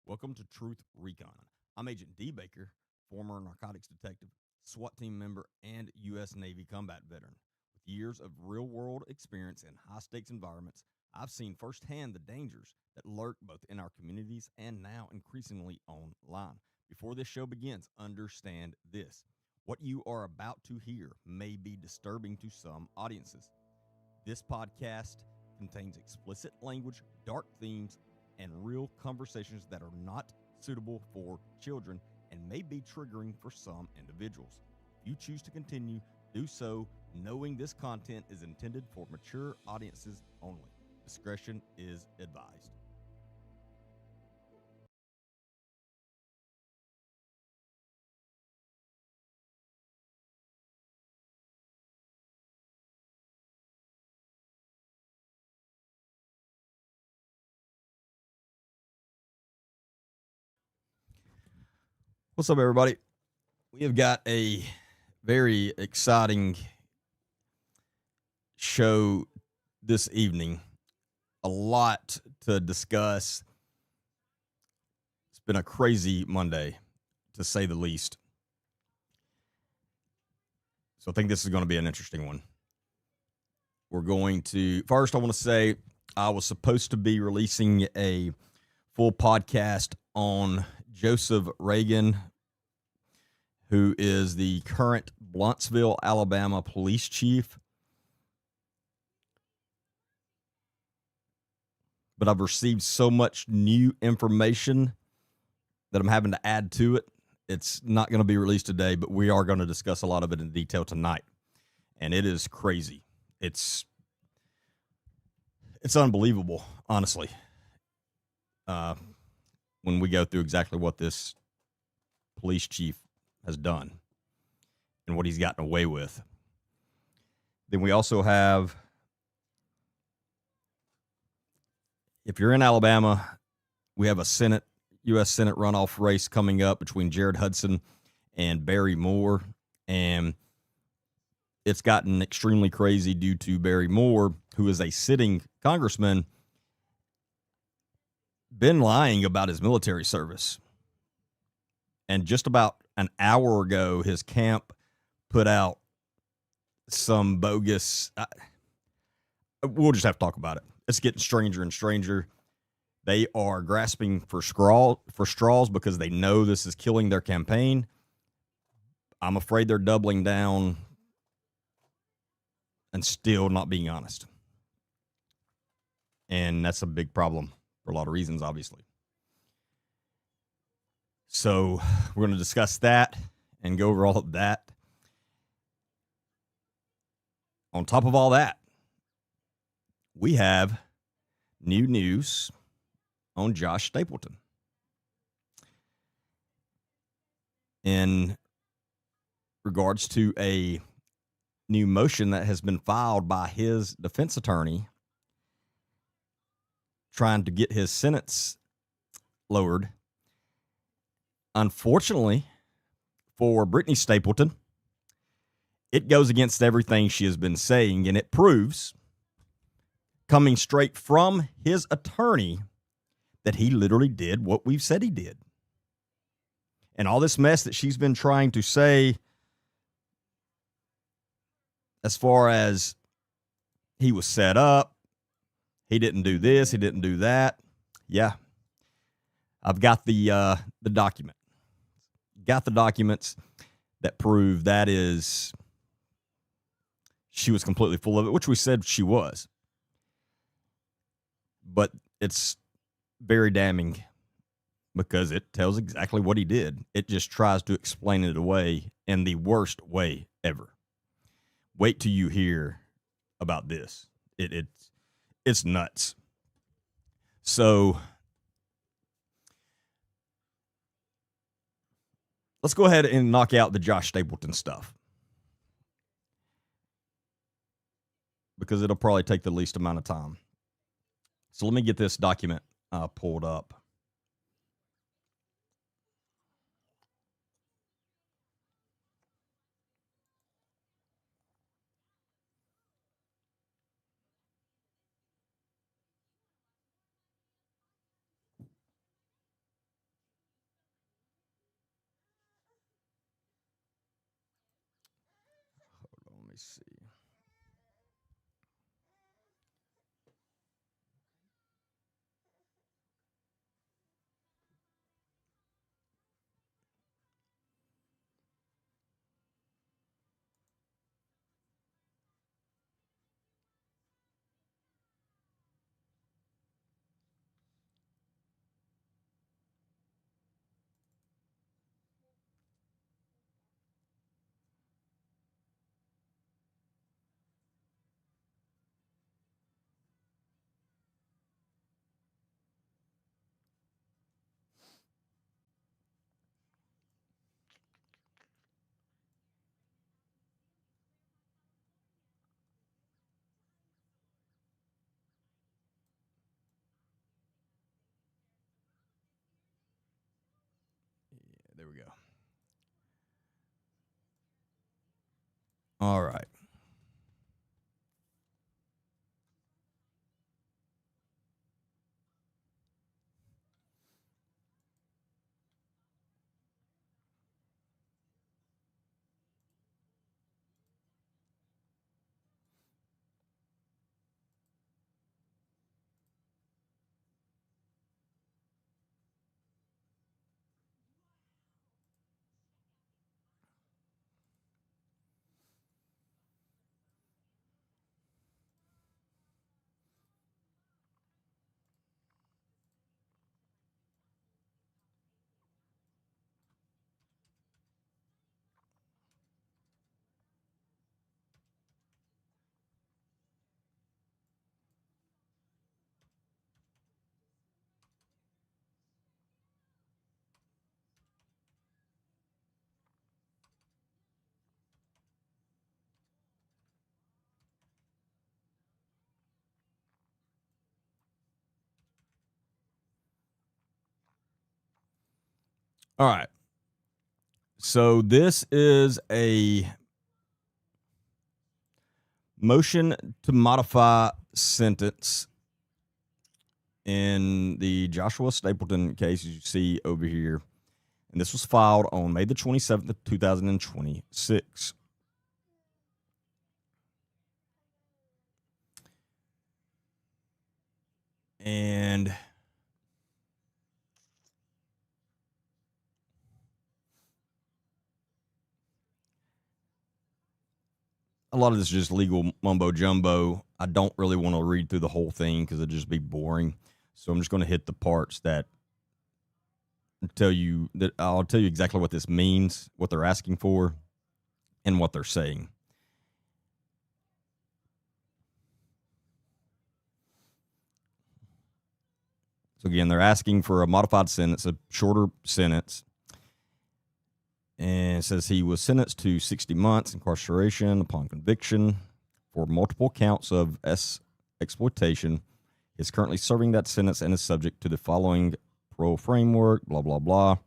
Welcome to Truth Recon. I'm Agent D. Baker, former narcotics detective, SWAT team member, and U.S. Navy combat veteran. With years of real world experience in high stakes environments, I've seen firsthand the dangers that lurk both in our communities and now increasingly online. Before this show begins, understand this. What you are about to hear may be disturbing to some audiences. This podcast contains explicit language, dark themes, and real conversations that are not suitable for children and may be triggering for some individuals. If you choose to continue, do so knowing this content is intended for mature audiences only. Discretion is advised. What's up, everybody? We have got a very exciting show this evening. A lot to discuss. It's been a crazy Monday, to say the least. So I think this is going to be an interesting one. We're going to, first, I want to say I was supposed to be releasing a full podcast on Joseph Reagan, who is the current Blountsville, Alabama police chief. But I've received so much new information that I'm having to add to it. It's not going to be released today, but we are going to discuss a lot of it in detail tonight. And it is crazy. It's unbelievable, honestly, when we go through exactly what this police chief has done and what he's gotten away with. Then we also have, if you're in Alabama, we have a U.S. Senate runoff race coming up between Jared Hudson and Barry Moore. And it's gotten extremely crazy due to Barry Moore, who is a sitting congressman, been lying about his military service. And just about an hour ago, his camp put out some bogus. We'll just have to talk about it. It's getting stranger and stranger. They are grasping for straws because they know this is killing their campaign. I'm afraid they're doubling down and still not being honest. And that's a big problem for a lot of reasons, obviously. So we're going to discuss that and go over all of that. On top of all that, we have new news on Josh Stapleton. In regards to a new motion that has been filed by his defense attorney trying to get his sentence lowered. Unfortunately, for Brittany Stapleton, it goes against everything she has been saying, and it proves, coming straight from his attorney, that he literally did what we've said he did. And all this mess that she's been trying to say as far as he was set up, he didn't do this, he didn't do that. Yeah. I've got the document. Got the documents that prove that is she was completely full of it, which we said she was. But it's very damning because it tells exactly what he did. It just tries to explain it away in the worst way ever. Wait till you hear about this. It's nuts. So let's go ahead and knock out the Josh Stapleton stuff, because it'll probably take the least amount of time. So let me get this document pulled up. see. Yeah, there we go. All right. All right. So this is a motion to modify sentence in the Joshua Stapleton case, as you see over here. And this was filed on May the 27th of 2026. And a lot of this is just legal mumbo jumbo. I don't really want to read through the whole thing because it'd just be boring. So I'm just going to hit the parts that I'll tell you exactly what this means, what they're asking for, and what they're saying. So again, they're asking for a modified sentence, a shorter sentence. And it says he was sentenced to 60 months incarceration upon conviction for multiple counts of exploitation. Is currently serving that sentence and is subject to the following parole framework, blah, blah, blah.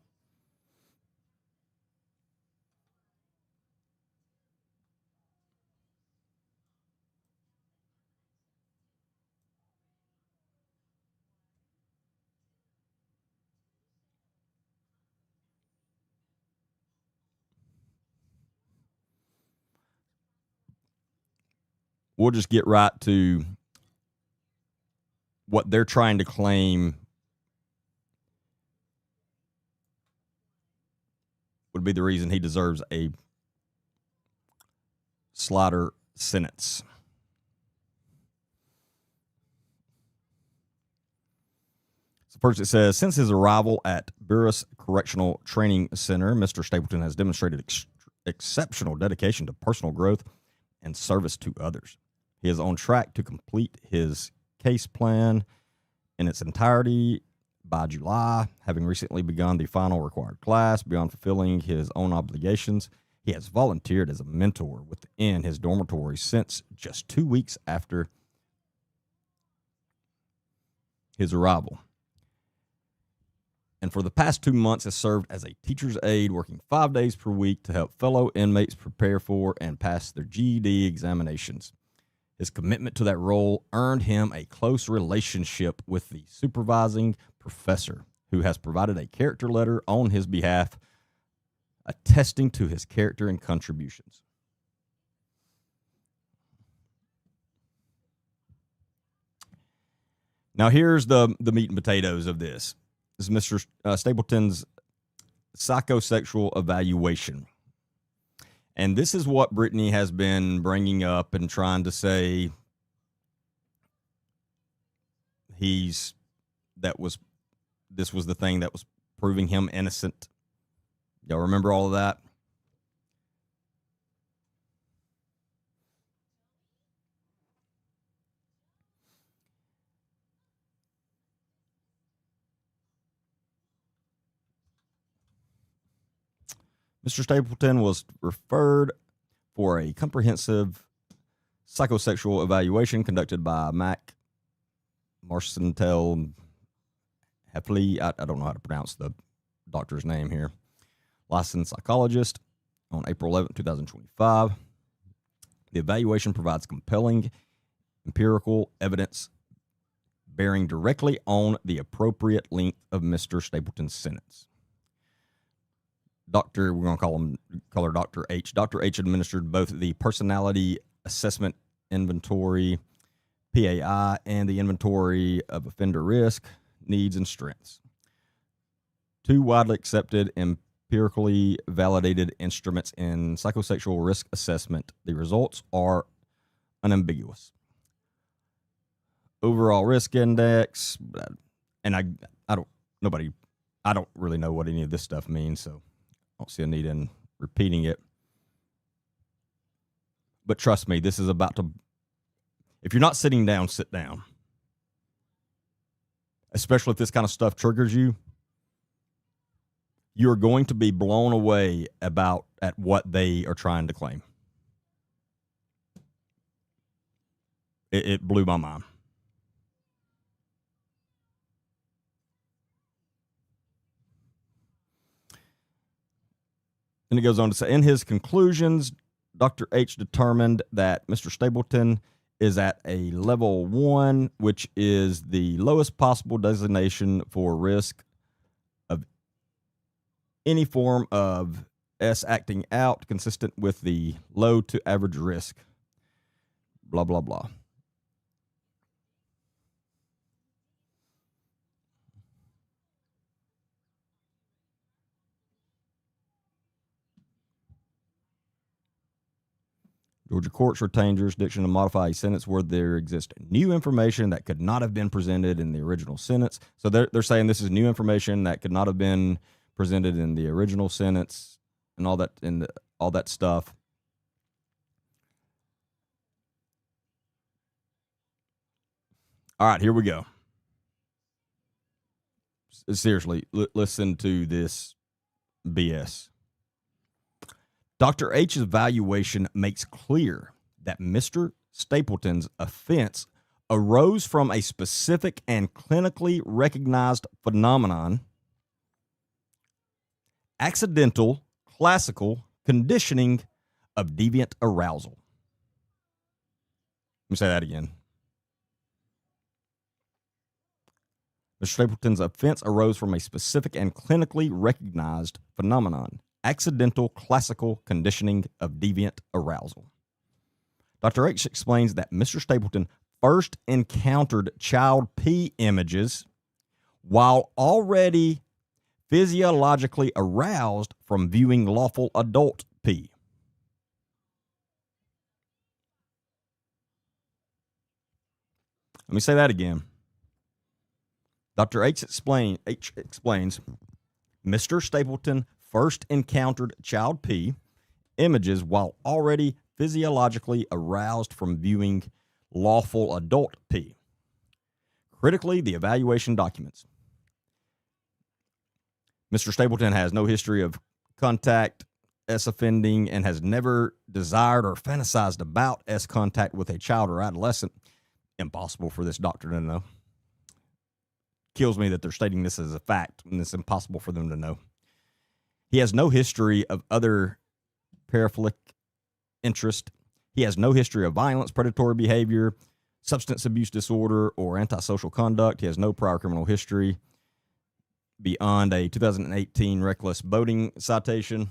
We'll just get right to what they're trying to claim would be the reason he deserves a slighter sentence. So first it says, since his arrival at Burris Correctional Training Center, Mr. Stapleton has demonstrated exceptional dedication to personal growth and service to others. He is on track to complete his case plan in its entirety by July, having recently begun the final required class. Beyond fulfilling his own obligations, he has volunteered as a mentor within his dormitory since just 2 weeks after his arrival. And for the past 2 months has served as a teacher's aide, working 5 days per week to help fellow inmates prepare for and pass their GED examinations. His commitment to that role earned him a close relationship with the supervising professor, who has provided a character letter on his behalf attesting to his character and contributions. Now, here's the meat and potatoes of this. This is Mr. Stapleton's psychosexual evaluation. And this is what Brittany has been bringing up and trying to say this was the thing that was proving him innocent. Y'all remember all of that? Mr. Stapleton was referred for a comprehensive psychosexual evaluation conducted by Mac Marcentel Heffley. I don't know how to pronounce the doctor's name here. Licensed psychologist on April 11, 2025. The evaluation provides compelling empirical evidence bearing directly on the appropriate length of Mr. Stapleton's sentence. We're going to call her Dr. H. Dr. H administered both the Personality Assessment Inventory, PAI, and the Inventory of Offender Risk, Needs, and Strengths. Two widely accepted, empirically validated instruments in psychosexual risk assessment. The results are unambiguous. Overall risk index, and I don't really know what any of this stuff means, so I don't see a need in repeating it. But trust me, this is about to, if you're not sitting down, sit down. Especially if this kind of stuff triggers you, you're going to be blown away at what they are trying to claim. It blew my mind. And it goes on to say, in his conclusions, Dr. H determined that Mr. Stapleton is at a level 1, which is the lowest possible designation for risk of any form of S acting out, consistent with the low to average risk. Blah, blah, blah. Georgia courts retain jurisdiction to modify a sentence where there exists new information that could not have been presented in the original sentence. So they're saying this is new information that could not have been presented in the original sentence and all that stuff. All right, here we go. Seriously, listen to this BS. Dr. H's evaluation makes clear that Mr. Stapleton's offense arose from a specific and clinically recognized phenomenon, accidental classical conditioning of deviant arousal. Let me say that again. Mr. Stapleton's offense arose from a specific and clinically recognized phenomenon, accidental classical conditioning of deviant arousal. Dr. H explains that Mr. Stapleton first encountered child P images while already physiologically aroused from viewing lawful adult P. Let me say that again. Dr. H explains Mr. Stapleton first encountered child P images while already physiologically aroused from viewing lawful adult P. Critically, the evaluation documents. Mr. Stapleton has no history of contact, S offending, and has never desired or fantasized about S contact with a child or adolescent. Impossible for this doctor to know. Kills me that they're stating this as a fact, and it's impossible for them to know. He has no history of other paraphilic interest. He has no history of violence, predatory behavior, substance abuse disorder, or antisocial conduct. He has no prior criminal history beyond a 2018 reckless boating citation.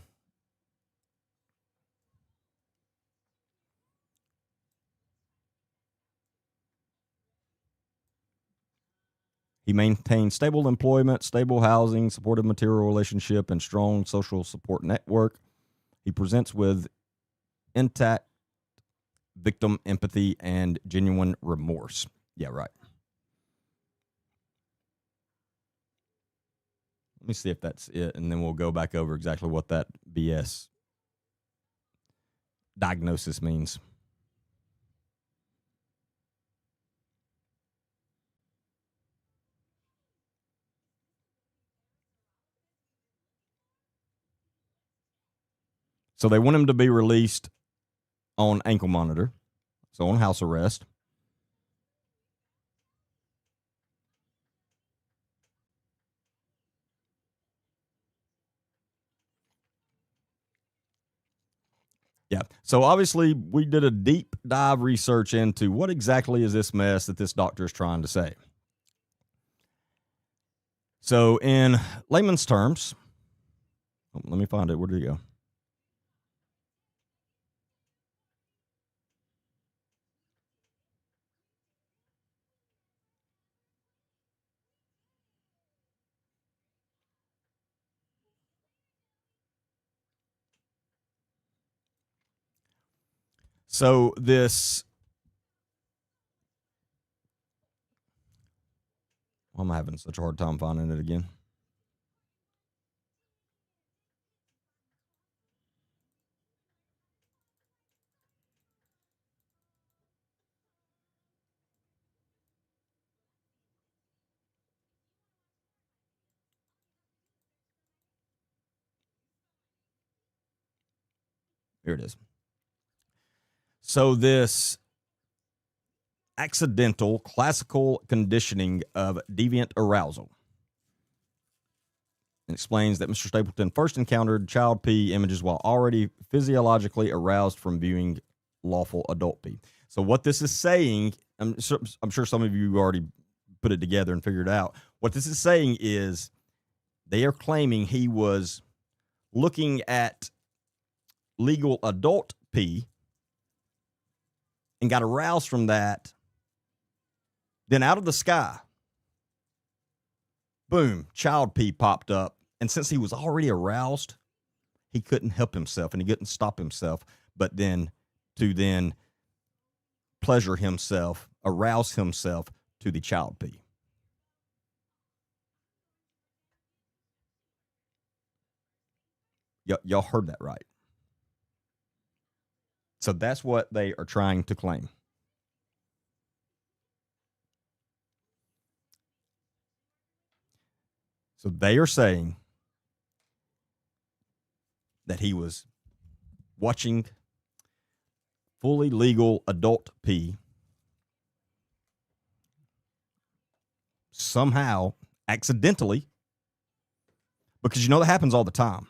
He maintains stable employment, stable housing, supportive material relationship, and strong social support network. He presents with intact victim empathy and genuine remorse. Yeah, right. Let me see if that's it, and then we'll go back over exactly what that BS diagnosis means. So they want him to be released on ankle monitor, so on house arrest. Yeah. So obviously, we did a deep dive research into what exactly is this mess that this doctor is trying to say. So, in layman's terms, let me find it. Where did it go? So, this. Why am I having such a hard time finding it again? Here it is. So, this accidental classical conditioning of deviant arousal explains that Mr. Stapleton first encountered child pee images while already physiologically aroused from viewing lawful adult pee. So, what this is saying, I'm sure some of you already put it together and figured it out. What this is saying is they are claiming he was looking at legal adult pee and got aroused from that. Then out of the sky, boom, child pee popped up. And since he was already aroused, he couldn't help himself and he couldn't stop himself, but then to pleasure himself, arouse himself to the child pee. Y'all heard that right. So that's what they are trying to claim. So they are saying that he was watching fully legal adult pee somehow, accidentally, because you know that happens all the time.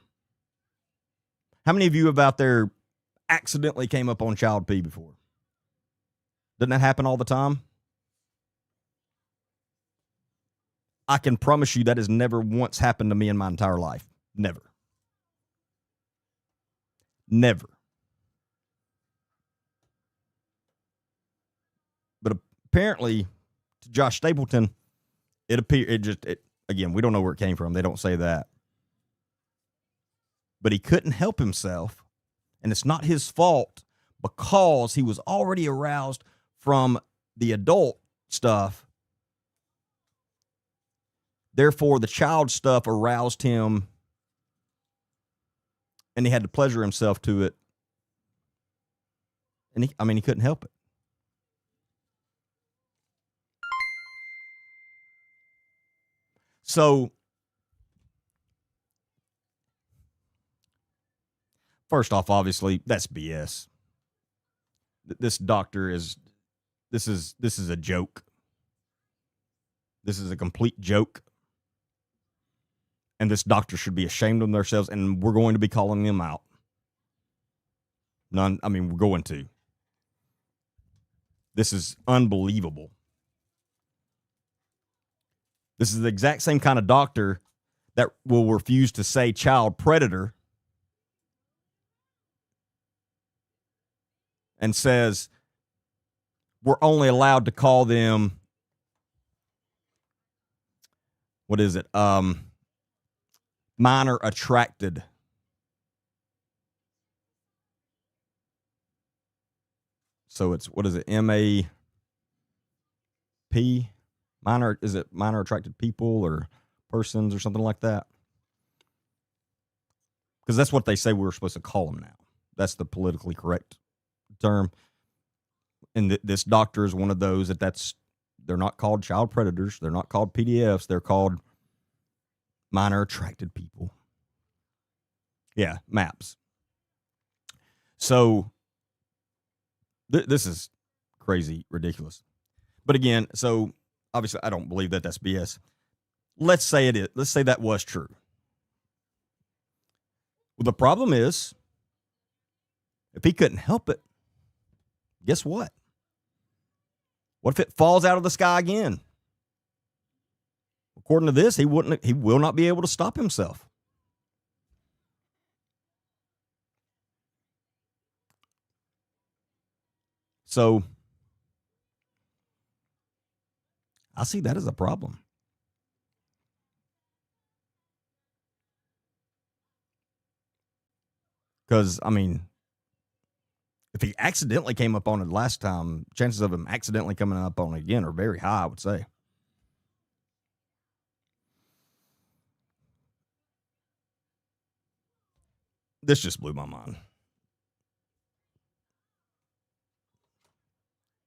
How many of you have out there accidentally came up on child pee before? Doesn't that happen all the time? I can promise you that has never once happened to me in my entire life. Never. Never. But apparently, to Josh Stapleton, again, we don't know where it came from. They don't say that. But he couldn't help himself, and it's not his fault because he was already aroused from the adult stuff. Therefore, the child stuff aroused him, and he had to pleasure himself to it. And he couldn't help it. So, first off, obviously, that's BS. This doctor is this is a joke. This is a complete joke. And this doctor should be ashamed of themselves, and we're going to be calling them out. We're going to. This is unbelievable. This is the exact same kind of doctor that will refuse to say child predator and says we're only allowed to call them what is it? Minor attracted. So it's, what is it? MAP? Minor, is it minor attracted people or persons or something like that? Because that's what they say we're supposed to call them now. That's the politically correct term. And this doctor is one of those they're not called child predators. They're not called PDFs. They're called minor attracted people. Yeah, MAPS. So this is crazy, ridiculous. But again, so obviously I don't believe that that's BS. Let's say it is. Let's say that was true. Well, the problem is, if he couldn't help it, guess what? What if it falls out of the sky again? According to this, he will not be able to stop himself. So I see that as a problem. Because, I mean, if he accidentally came up on it last time, chances of him accidentally coming up on it again are very high, I would say. This just blew my mind.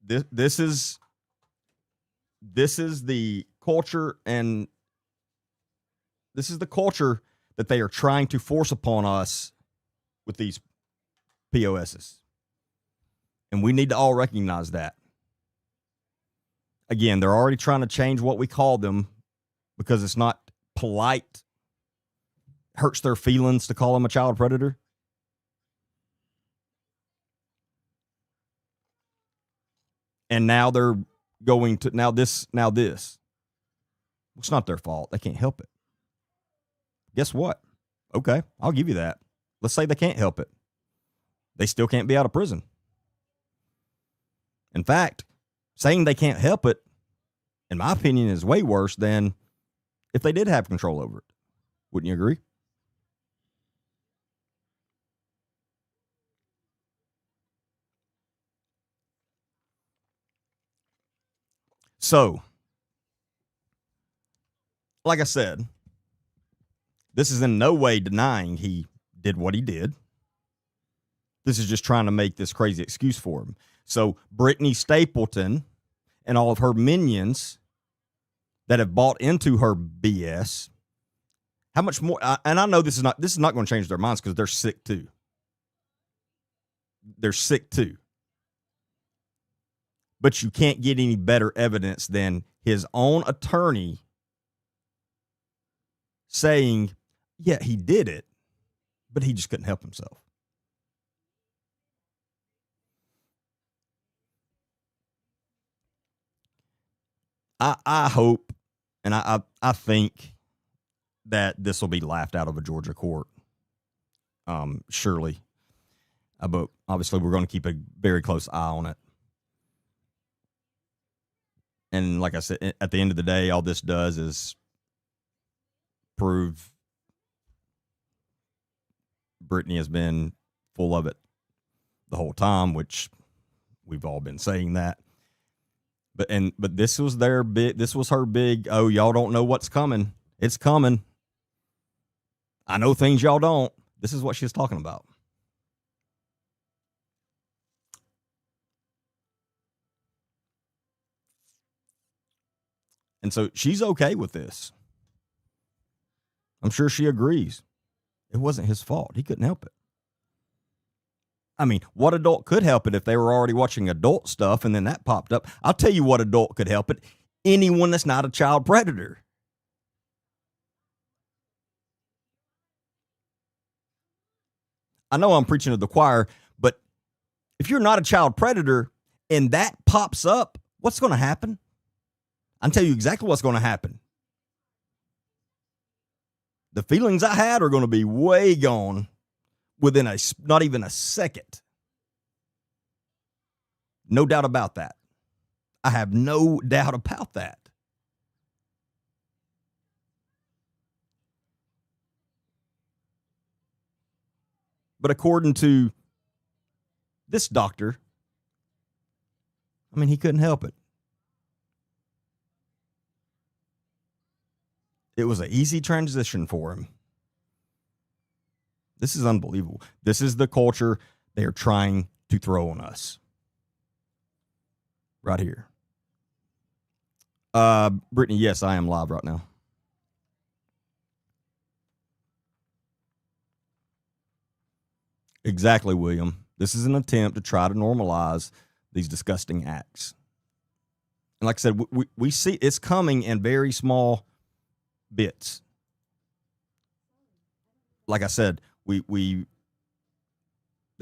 This is the culture, and this is the culture that they are trying to force upon us with these POSs. And we need to all recognize that. Again, they're already trying to change what we call them because it's not polite. Hurts their feelings to call them a child predator. And now they're going to, now this. It's not their fault. They can't help it. Guess what? Okay, I'll give you that. Let's say they can't help it. They still can't be out of prison. In fact, saying they can't help it, in my opinion, is way worse than if they did have control over it. Wouldn't you agree? So, like I said, this is in no way denying he did what he did. This is just trying to make this crazy excuse for him. So Brittany Stapleton and all of her minions that have bought into her BS, how much more? And I know this is not going to change their minds because they're sick too. They're sick too. But you can't get any better evidence than his own attorney saying, yeah, he did it, but he just couldn't help himself. I hope and I think that this will be laughed out of a Georgia court. Surely. But obviously we're going to keep a very close eye on it. And like I said, at the end of the day, all this does is prove Brittany has been full of it the whole time, which we've all been saying that. But this was her big, oh, y'all don't know what's coming. It's coming. I know things y'all don't. This is what she's talking about. And so she's okay with this. I'm sure she agrees. It wasn't his fault. He couldn't help it. I mean, what adult could help it if they were already watching adult stuff and then that popped up? I'll tell you what adult could help it. Anyone that's not a child predator. I know I'm preaching to the choir, but if you're not a child predator and that pops up, what's going to happen? I'll tell you exactly what's going to happen. The feelings I had are going to be way gone within not even a second. No doubt about that. I have no doubt about that. But according to this doctor, I mean, he couldn't help it. It was an easy transition for him. This is unbelievable. This is the culture they are trying to throw on us. Right here. Brittany, yes, I am live right now. Exactly, William. This is an attempt to try to normalize these disgusting acts. And like I said, we see it's coming in very small bits. Like I said, they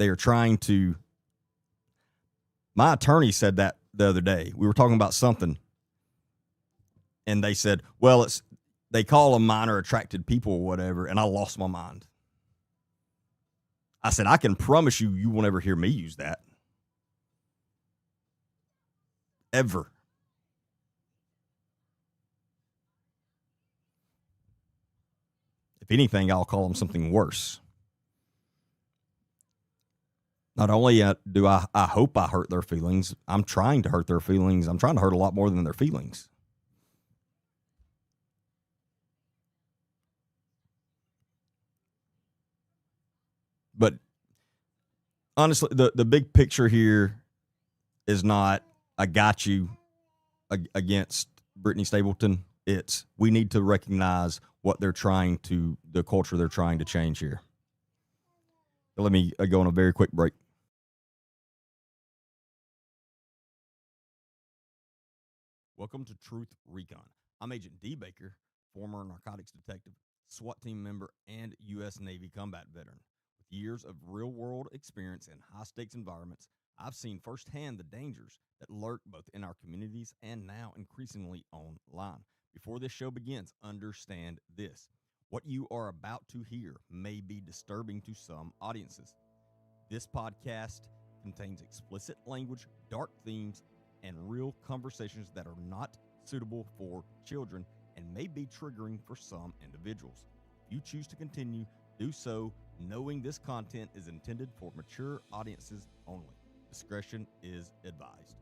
are trying to. My attorney said that the other day. We were talking about something, and they said, well, they call them minor attracted people or whatever, and I lost my mind. I said, I can promise you won't ever hear me use that. Ever. If anything, I'll call them something worse. Not only do I hope I hurt their feelings, I'm trying to hurt their feelings. I'm trying to hurt a lot more than their feelings. But honestly, the big picture here is not I got you against Brittany Stapleton. It's we need to recognize what they're trying to, the culture they're trying to change here. Let me go on a very quick break. Welcome to Truth Recon. I'm Agent D. Baker, former narcotics detective, SWAT team member, and U.S. Navy combat veteran. With years of real-world experience in high-stakes environments, I've seen firsthand the dangers that lurk both in our communities and now increasingly online. Before this show begins, understand this. What you are about to hear may be disturbing to some audiences. This podcast contains explicit language, dark themes, and real conversations that are not suitable for children and may be triggering for some individuals. If you choose to continue, do so knowing this content is intended for mature audiences only. Discretion is advised.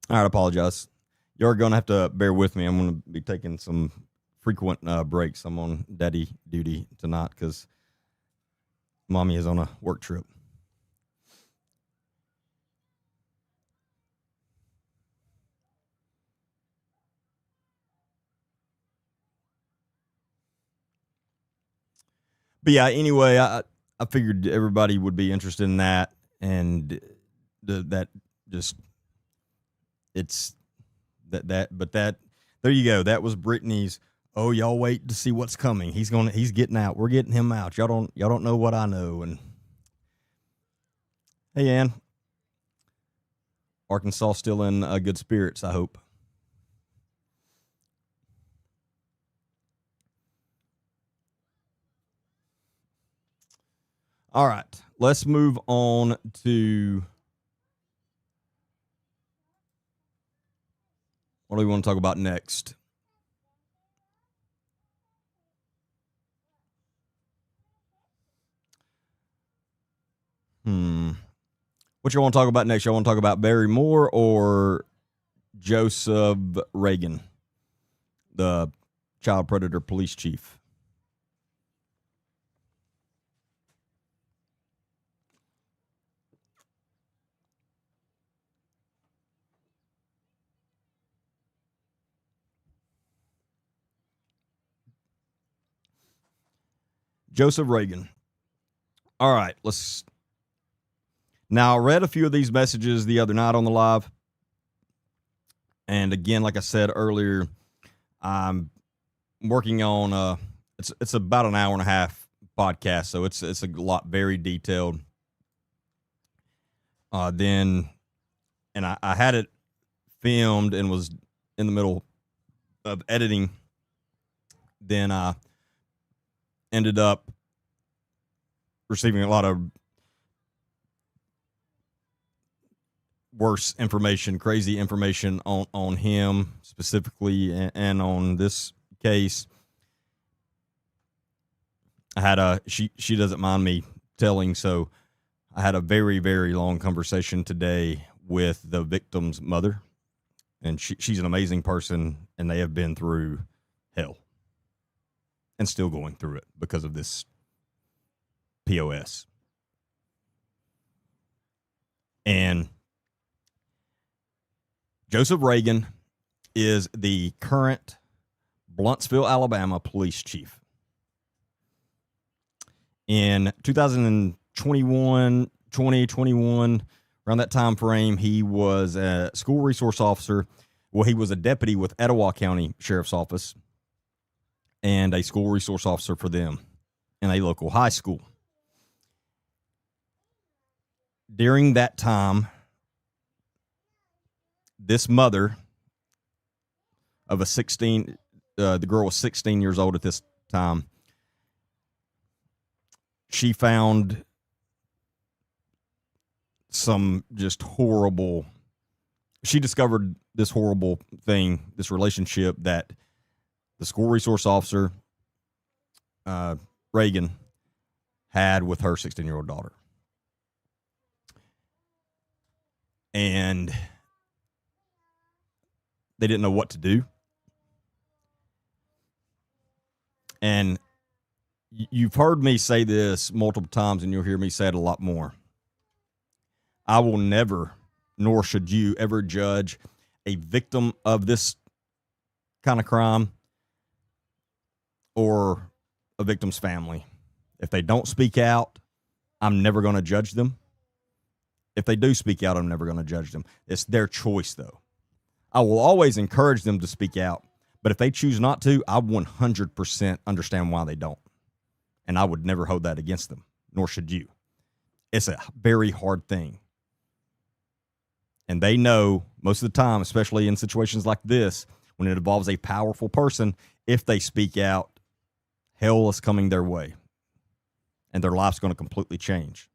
All right, I apologize. You're going to have to bear with me. I'm going to be taking some frequent breaks. I'm on daddy duty tonight because mommy is on a work trip. But yeah, anyway, I figured everybody would be interested in that, and that just it's But there you go. That was Brittany's. Oh, y'all wait to see what's coming. He's getting out. We're getting him out. Y'all don't know what I know. And hey, Ann, Arkansas still in good spirits, I hope. All right, let's move on to what do we want to talk about next? What you want to talk about next? You want to talk about Barry Moore or Joseph Reagan, the child predator police chief? Joseph Reagan. All right, let's. Now, I read a few of these messages the other night on the live. And again, like I said earlier, I'm working on it's about an hour and a half podcast, so it's a lot very detailed. And I had it filmed and was in the middle of editing. Then I ended up receiving a lot of worse information, crazy information on him specifically and on this case. I had she doesn't mind me telling, so I had a very, very long conversation today with the victim's mother, and she's an amazing person, and they have been through hell and still going through it because of this POS. And Joseph Reagan is the current Blountsville, Alabama police chief. In 2021, 2021, around that time frame, he was a school resource officer. Well, he was a deputy with Etowah County Sheriff's Office and a school resource officer for them in a local high school. During that time, this mother of the girl was 16 years old at this time. She found some just horrible. She discovered this horrible thing, this relationship that the school resource officer, Reagan, had with her 16-year-old daughter. And they didn't know what to do. And you've heard me say this multiple times, and you'll hear me say it a lot more. I will never, nor should you ever judge a victim of this kind of crime or a victim's family. If they don't speak out, I'm never going to judge them. If they do speak out, I'm never going to judge them. It's their choice, though. I will always encourage them to speak out, but if they choose not to, I 100% understand why they don't. And I would never hold that against them, nor should you. It's a very hard thing. And they know most of the time, especially in situations like this, when it involves a powerful person, if they speak out, hell is coming their way. And their life's going to completely change.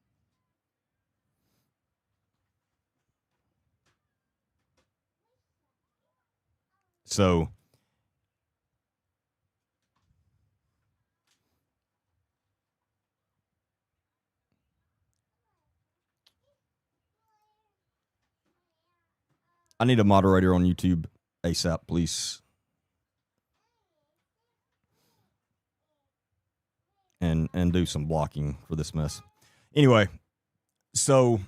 So I need a moderator on YouTube ASAP, please. And do some blocking for this mess. Anyway, so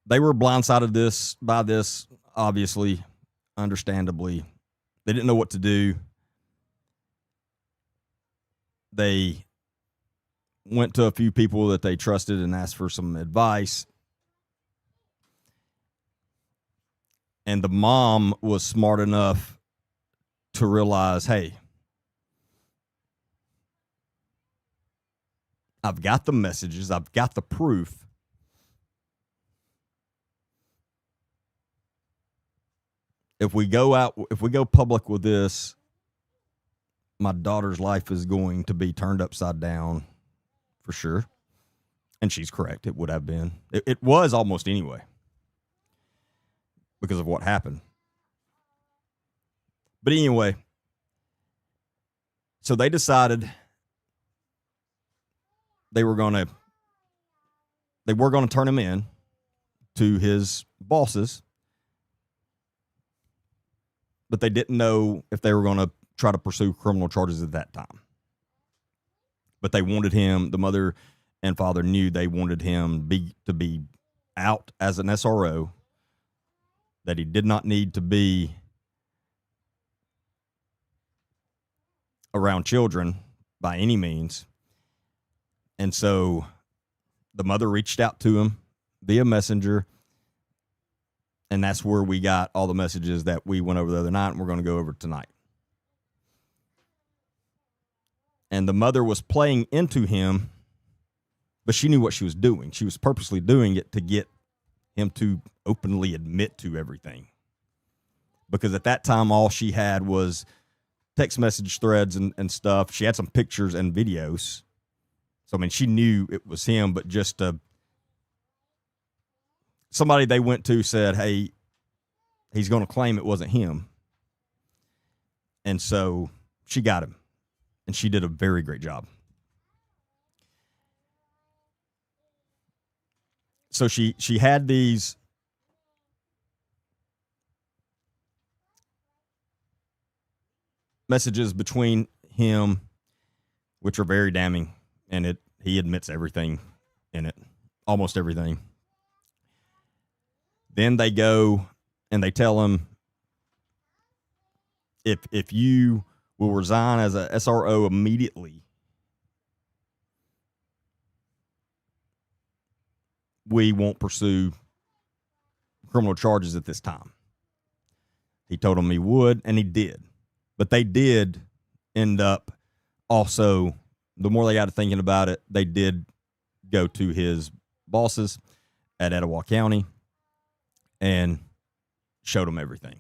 they were blindsided by this, obviously, understandably. They didn't know what to do. They went to a few people that they trusted and asked for some advice. And the mom was smart enough to realize, hey, I've got the messages, I've got the proof. If we go public with this, my daughter's life is going to be turned upside down for sure. And she's correct. It would have been. It was almost anyway because of what happened. But anyway, so they decided they were going to turn him in to his bosses, but they didn't know if they were going to try to pursue criminal charges at that time. But they wanted him, the mother and father knew they wanted him to be out as an SRO, that he did not need to be around children by any means. And so the mother reached out to him via messenger, and that's where we got all the messages that we went over the other night and we're going to go over tonight. And the mother was playing into him, but she knew what she was doing. She was purposely doing it to get him to openly admit to everything. Because at that time, all she had was text message threads and stuff. She had some pictures and videos. So, I mean, she knew it was him, but just somebody they went to said, hey, he's going to claim it wasn't him. And so she got him, and she did a very great job. So she had these messages between him, which are very damning, and he admits everything in it, almost everything. Then they go and they tell him, if you will resign as a SRO immediately, we won't pursue criminal charges at this time. He told him he would, and he did. But they did end up also, the more they got to thinking about it, they did go to his bosses at Etowah County and showed him everything.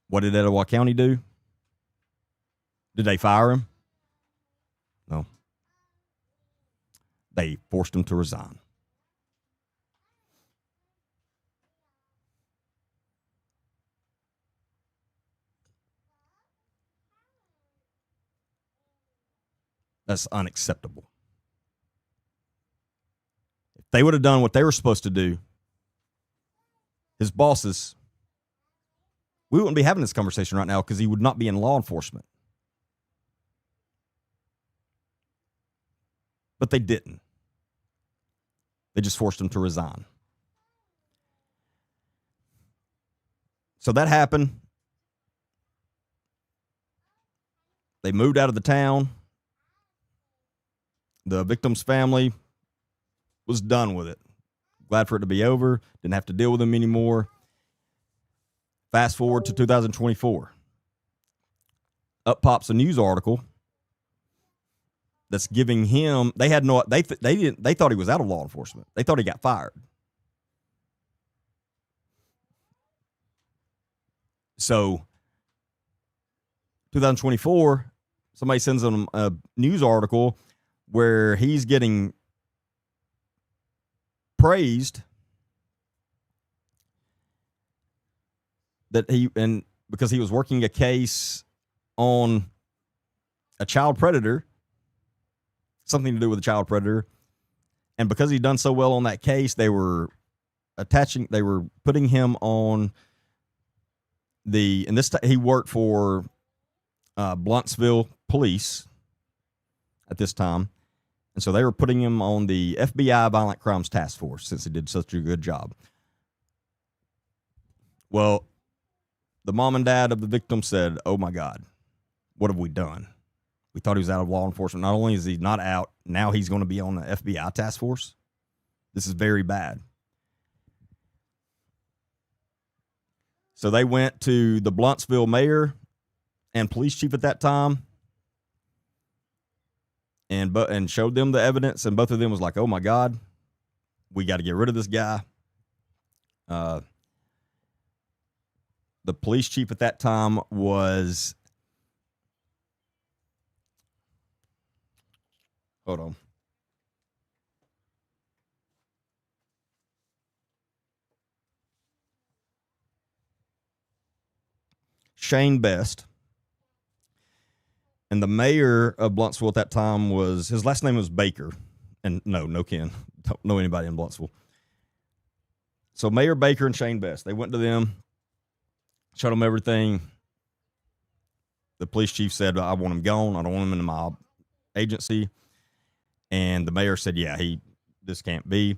What did Etowah County do? Did they fire him? No. They forced him to resign. That's unacceptable. If they would have done what they were supposed to do, his bosses, we wouldn't be having this conversation right now because he would not be in law enforcement. But they didn't. They just forced him to resign. So that happened. They moved out of the town. The victim's family was done with it. Glad for it to be over. Didn't have to deal with him anymore. Fast forward to 2024. Up pops a news article that's giving him. They had no. They thought he was out of law enforcement. They thought he got fired. So, 2024, somebody sends him a news article where he's getting praised that because he was working a case on a child predator, something to do with a child predator, and because he'd done so well on that case, they were putting him on he worked for Blountsville police at this time. And so they were putting him on the FBI Violent Crimes Task Force since he did such a good job. Well, the mom and dad of the victim said, oh my God, what have we done? We thought he was out of law enforcement. Not only is he not out, now he's going to be on the FBI task force. This is very bad. So they went to the Blountsville mayor and police chief at that time and showed them the evidence, and both of them was like, oh my God, we got to get rid of this guy. The police chief at that time was, hold on, Shane Best. And the mayor of Blountsville at that time was, his last name was Baker. And no Ken. Don't know anybody in Blountsville. So Mayor Baker and Shane Best, they went to them, showed them everything. The police chief said, I want him gone. I don't want him in my agency. And the mayor said, yeah, this can't be.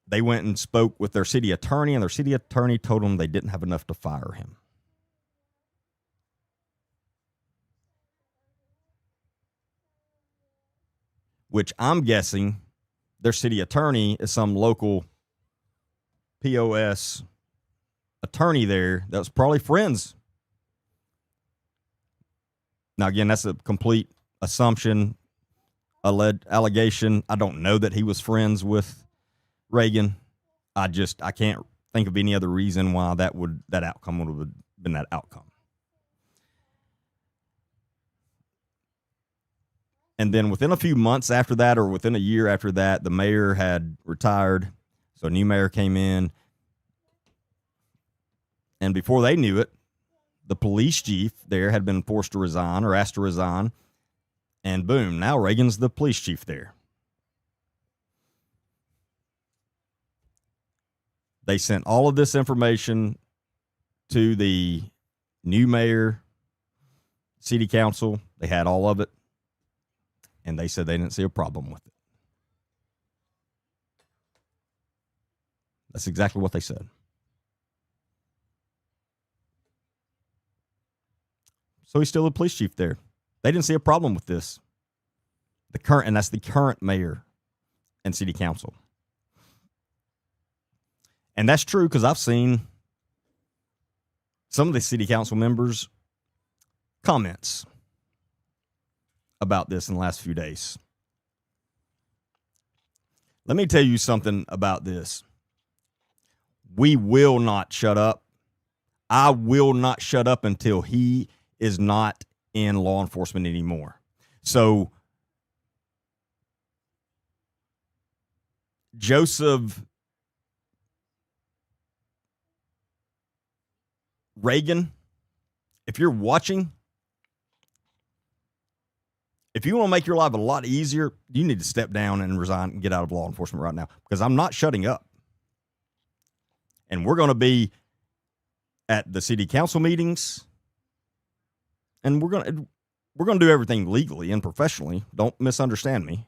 They went and spoke with their city attorney, and their city attorney told them they didn't have enough to fire him. Which I'm guessing their city attorney is some local POS attorney there that was probably friends. Now, again, that's a complete assumption, allegation. I don't know that he was friends with Reagan. I can't think of any other reason why that outcome would have been that outcome. And then within a few months after that, or within a year after that, the mayor had retired. So a new mayor came in. And before they knew it, the police chief there had been forced to resign or asked to resign. And boom, now Reagan's the police chief there. They sent all of this information to the new mayor, city council. They had all of it. And they said they didn't see a problem with it. That's exactly what they said. So he's still a police chief there. They didn't see a problem with this. And that's the current mayor and city council. And that's true because I've seen some of the city council members' comments about this in the last few days. Let me tell you something about this. We will not shut up. I will not shut up until he is not in law enforcement anymore. So Joseph Reagan, if you're watching, if you want to make your life a lot easier, you need to step down and resign and get out of law enforcement right now, because I'm not shutting up. And we're going to be at the city council meetings, and we're going to do everything legally and professionally. Don't misunderstand me.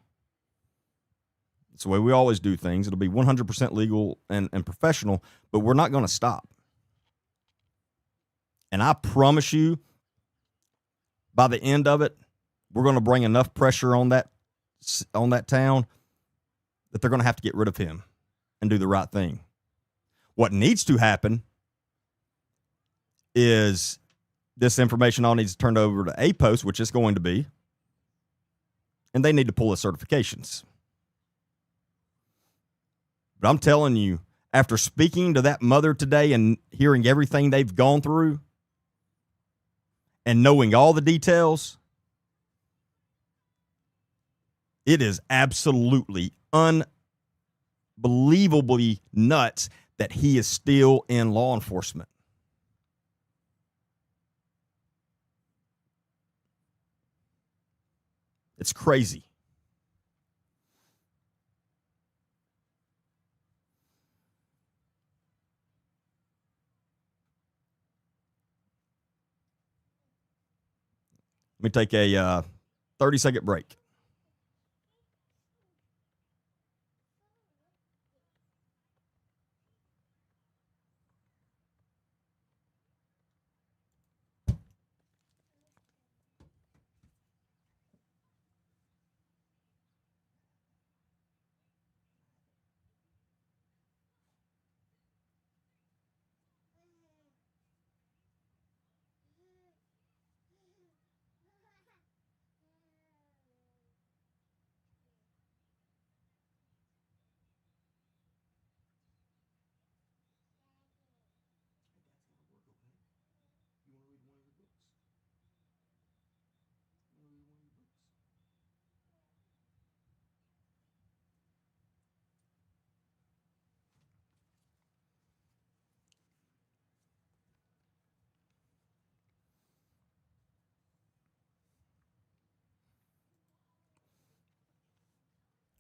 It's the way we always do things. It'll be 100% legal and professional, but we're not going to stop. And I promise you, by the end of it, we're going to bring enough pressure on that town that they're going to have to get rid of him and do the right thing. What needs to happen is this information all needs to turn over to APOS, which is going to be, and they need to pull the certifications. But I'm telling you, after speaking to that mother today and hearing everything they've gone through and knowing all the details, it is absolutely unbelievably nuts that he is still in law enforcement. It's crazy. Let me take a 30-second break.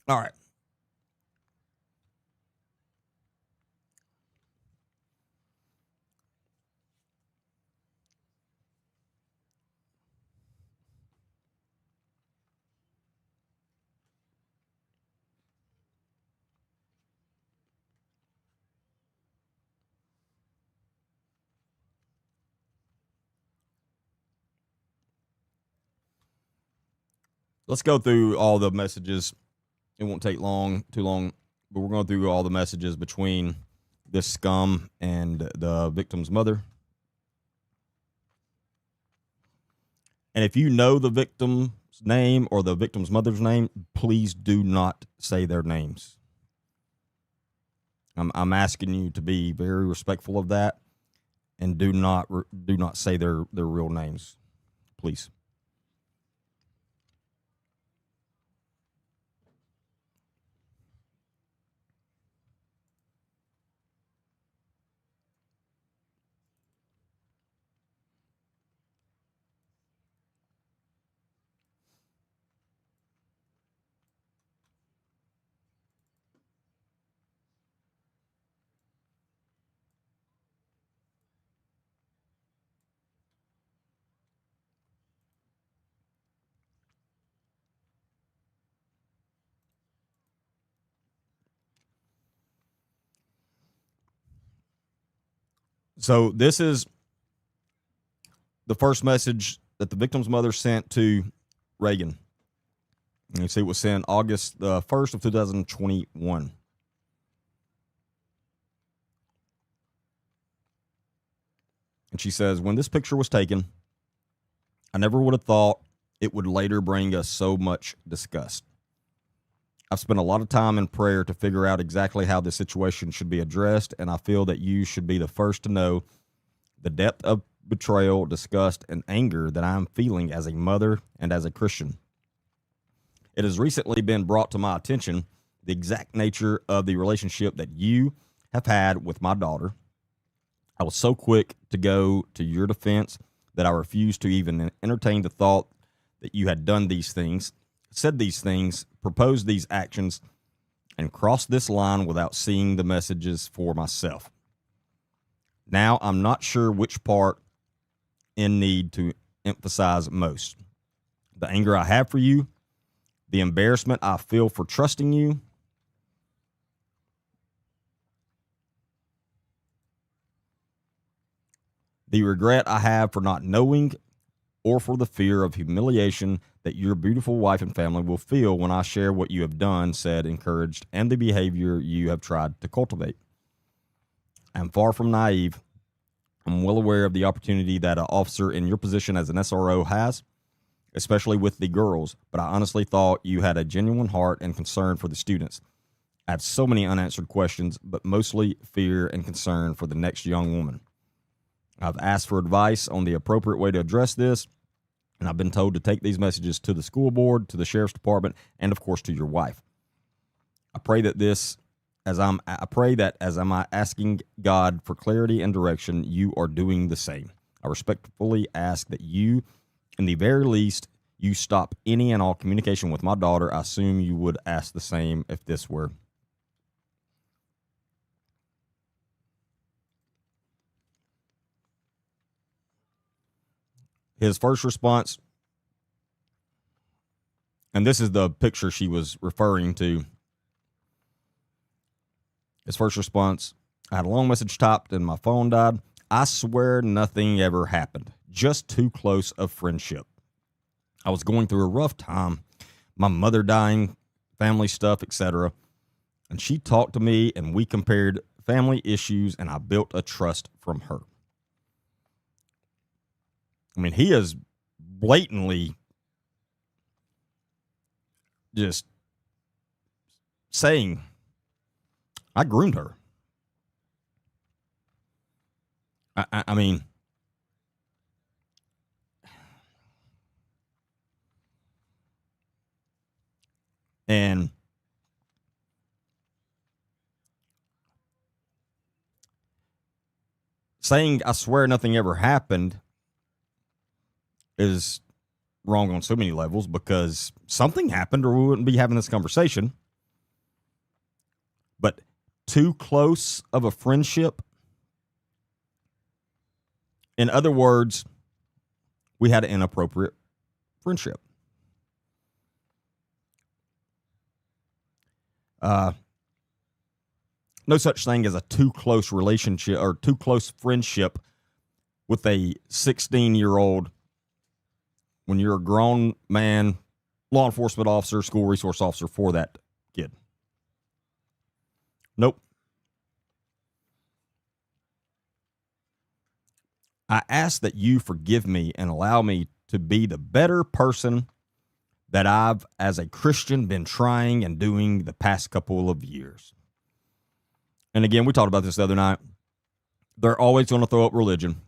All right. Let's go through all the messages. It won't take too long, but we're going through all the messages between this scum and the victim's mother. And if you know the victim's name or the victim's mother's name, please do not say their names. I'm asking you to be very respectful of that, and do not say their real names, please. So this is the first message that the victim's mother sent to Reagan. And you see it was sent August the 1st of 2021. And she says, when this picture was taken, I never would have thought it would later bring us so much disgust. I've spent a lot of time in prayer to figure out exactly how this situation should be addressed, and I feel that you should be the first to know the depth of betrayal, disgust, and anger that I'm feeling as a mother and as a Christian. It has recently been brought to my attention the exact nature of the relationship that you have had with my daughter. I was so quick to go to your defense that I refused to even entertain the thought that you had done these things, said these things, proposed these actions, and crossed this line without seeing the messages for myself. Now I'm not sure which part in need to emphasize most. The anger I have for you, the embarrassment I feel for trusting you, the regret I have for not knowing, or for the fear of humiliation that your beautiful wife and family will feel when I share what you have done, said, encouraged, and the behavior you have tried to cultivate. I'm far from naive. I'm well aware of the opportunity that an officer in your position as an SRO has, especially with the girls, but I honestly thought you had a genuine heart and concern for the students. I have so many unanswered questions, but mostly fear and concern for the next young woman. I've asked for advice on the appropriate way to address this, and I've been told to take these messages to the school board, to the sheriff's department, and of course to your wife. I pray that as I'm asking God for clarity and direction, you are doing the same. I respectfully ask that you, in the very least, you stop any and all communication with my daughter. I assume you would ask the same if this were. His first response, and this is the picture she was referring to. His first response, I had a long message typed and my phone died. I swear nothing ever happened. Just too close of friendship. I was going through a rough time, my mother dying, family stuff, etc. And she talked to me and we compared family issues and I built a trust from her. I mean, he is blatantly just saying, I groomed her. I mean, and saying, I swear nothing ever happened is wrong on so many levels because something happened or we wouldn't be having this conversation. too close of a friendship. In other words, we had an inappropriate friendship. No such thing as a too close relationship or too close friendship with a 16-year-old when you're a grown man, law enforcement officer, school resource officer for that kid. Nope. I ask that you forgive me and allow me to be the better person that I've, as a Christian, been trying and doing the past couple of years. And again, we talked about this the other night. They're always going to throw up religion.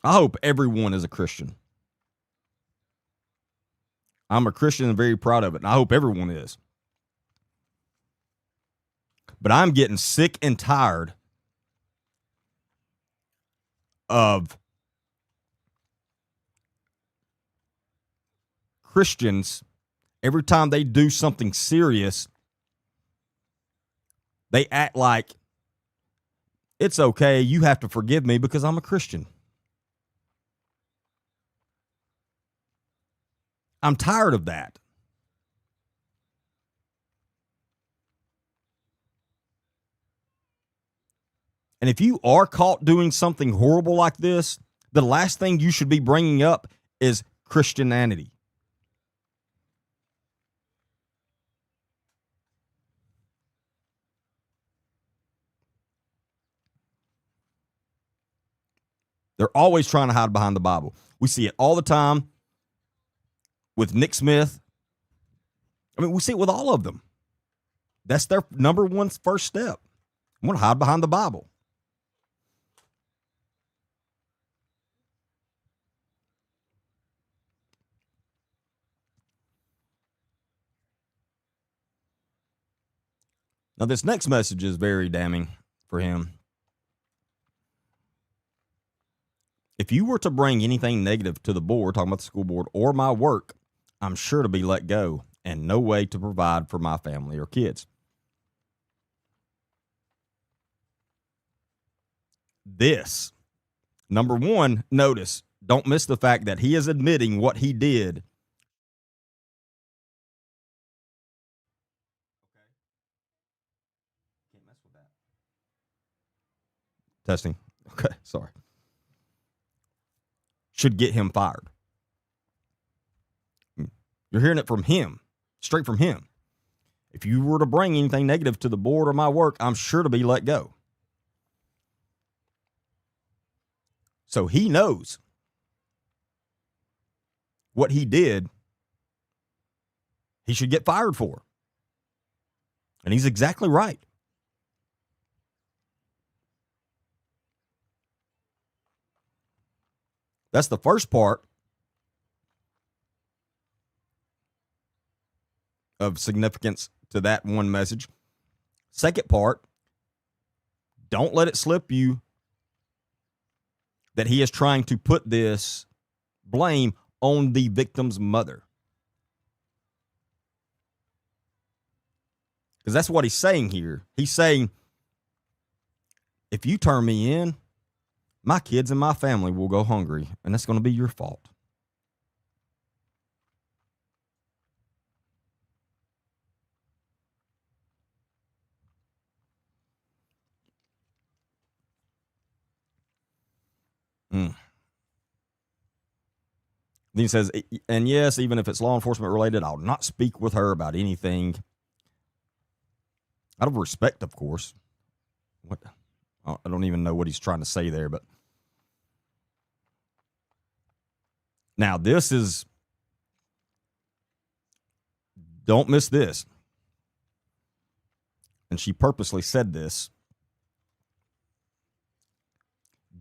I hope everyone is a Christian. I'm a Christian and very proud of it, and I hope everyone is. But I'm getting sick and tired of Christians, every time they do something serious, they act like it's okay, you have to forgive me because I'm a Christian. I'm tired of that. And if you are caught doing something horrible like this, the last thing you should be bringing up is Christianity. They're always trying to hide behind the Bible. We see it all the time with Nick Smith. I mean, we see it with all of them. That's their number one first step. I'm going to hide behind the Bible. Now, this next message is very damning for him. If you were to bring anything negative to the board, talking about the school board, or my work, I'm sure to be let go and no way to provide for my family or kids. This, number one, notice, don't miss the fact that he is admitting what he did. Can't mess with that. Testing. Okay, sorry. Should get him fired. You're hearing it from him, straight from him. If you were to bring anything negative to the board or my work, I'm sure to be let go. So he knows what he did, he should get fired for. And he's exactly right. That's the first part of significance to that one message. Second part, don't let it slip you that he is trying to put this blame on the victim's mother. Because that's what he's saying here. He's saying, if you turn me in, my kids and my family will go hungry, and that's going to be your fault. Then he says, and yes, even if it's law enforcement related, I'll not speak with her about anything. Out of respect, of course. What? I don't even know what he's trying to say there, but now this is, don't miss this. And she purposely said this.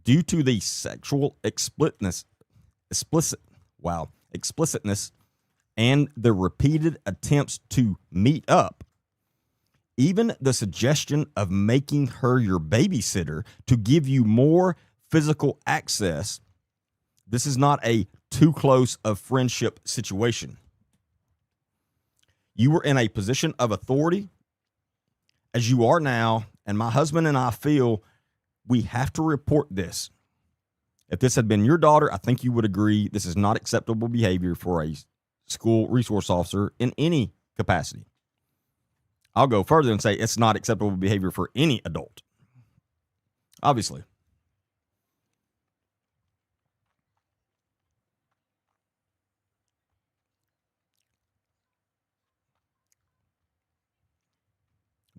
Due to the sexual explicitness and the repeated attempts to meet up, even the suggestion of making her your babysitter to give you more physical access, this is not a too close of friendship situation. You were in a position of authority as you are now, and my husband and I feel we have to report this. If this had been your daughter, I think you would agree this is not acceptable behavior for a school resource officer in any capacity. I'll go further and say it's not acceptable behavior for any adult. Obviously.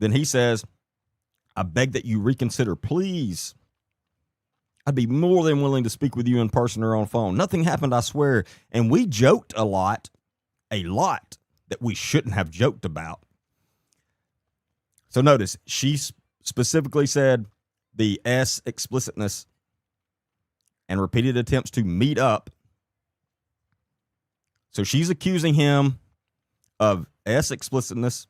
Then he says, I beg that you reconsider, please. I'd be more than willing to speak with you in person or on phone. Nothing happened, I swear. And we joked a lot that we shouldn't have joked about. So notice, she specifically said the S explicitness and repeated attempts to meet up. So she's accusing him of S explicitness,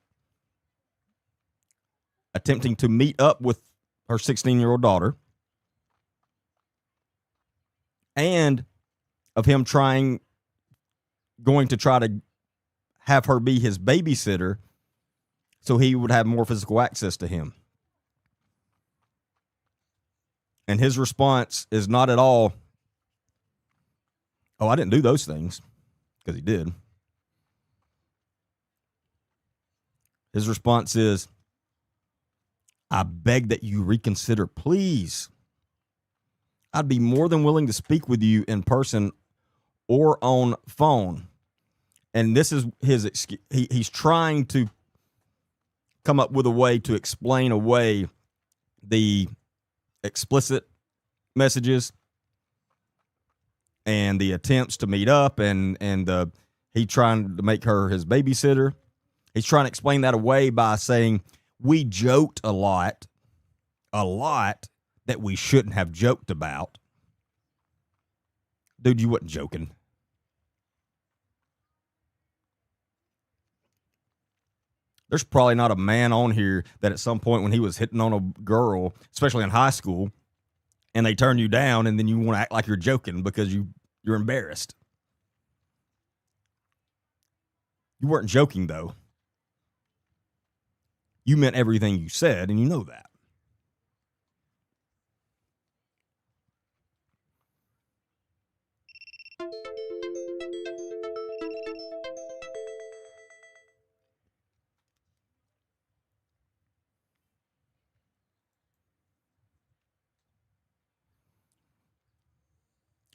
attempting to meet up with her 16-year-old daughter, and of him going to try to have her be his babysitter so he would have more physical access to him. And his response is not at all, oh, I didn't do those things, because he did. His response is, I beg that you reconsider, please. I'd be more than willing to speak with you in person or on phone. And this is his excuse. He's trying to come up with a way to explain away the explicit messages and the attempts to meet up and he trying to make her his babysitter. He's trying to explain that away by saying we joked a lot that we shouldn't have joked about. Dude, you wasn't joking. There's probably not a man on here that at some point when he was hitting on a girl, especially in high school, and they turn you down and then you want to act like you're joking because you're embarrassed. You weren't joking, though. You meant everything you said, and you know that.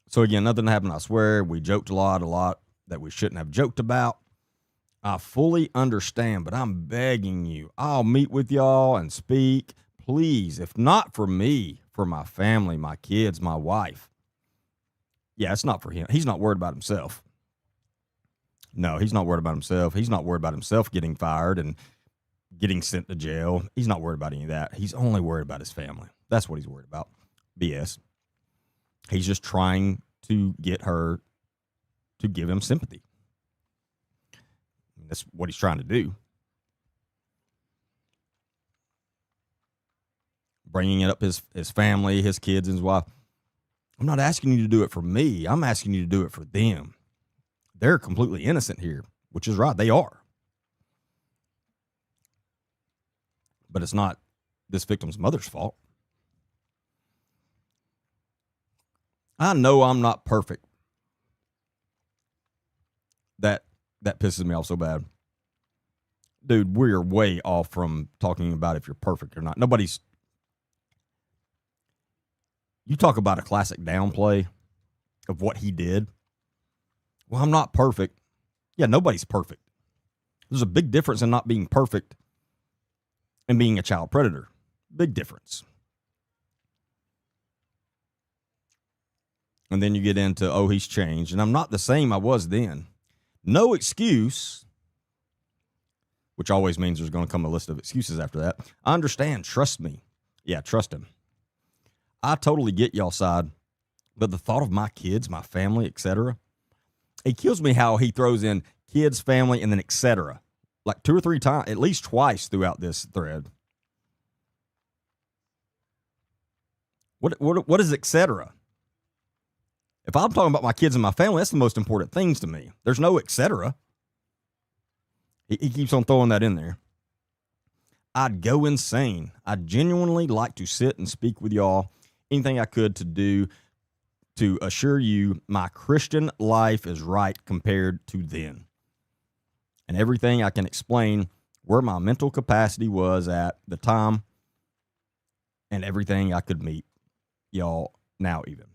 So again, nothing happened, I swear. We joked a lot that we shouldn't have joked about. I fully understand, but I'm begging you. I'll meet with y'all and speak. Please, if not for me, for my family, my kids, my wife. Yeah, it's not for him. He's not worried about himself. No, he's not worried about himself. He's not worried about himself getting fired and getting sent to jail. He's not worried about any of that. He's only worried about his family. That's what he's worried about. BS. He's just trying to get her to give him sympathy. That's what he's trying to do. Bringing it up his family, his kids, and his wife. I'm not asking you to do it for me. I'm asking you to do it for them. They're completely innocent here, which is right. They are. But it's not this victim's mother's fault. I know I'm not perfect. That pisses me off so bad. Dude, we're way off from talking about if you're perfect or not. You talk about a classic downplay of what he did. Well, I'm not perfect. Yeah, nobody's perfect. There's a big difference in not being perfect and being a child predator. Big difference. And then you get into, oh, he's changed. And I'm not the same I was then. No excuse, which always means there's going to come a list of excuses after that. I understand. Trust me. Yeah, trust him. I totally get y'all's side. But the thought of my kids, my family, etc., it kills me how he throws in kids, family, and then etc. Like 2 or 3 times, at least twice throughout this thread. What is etc.? If I'm talking about my kids and my family, that's the most important things to me. There's no etc. He keeps on throwing that in there. I'd go insane. I'd genuinely like to sit and speak with y'all. Anything I could to do to assure you my Christian life is right compared to then. And everything I can explain where my mental capacity was at the time and everything I could meet y'all now even.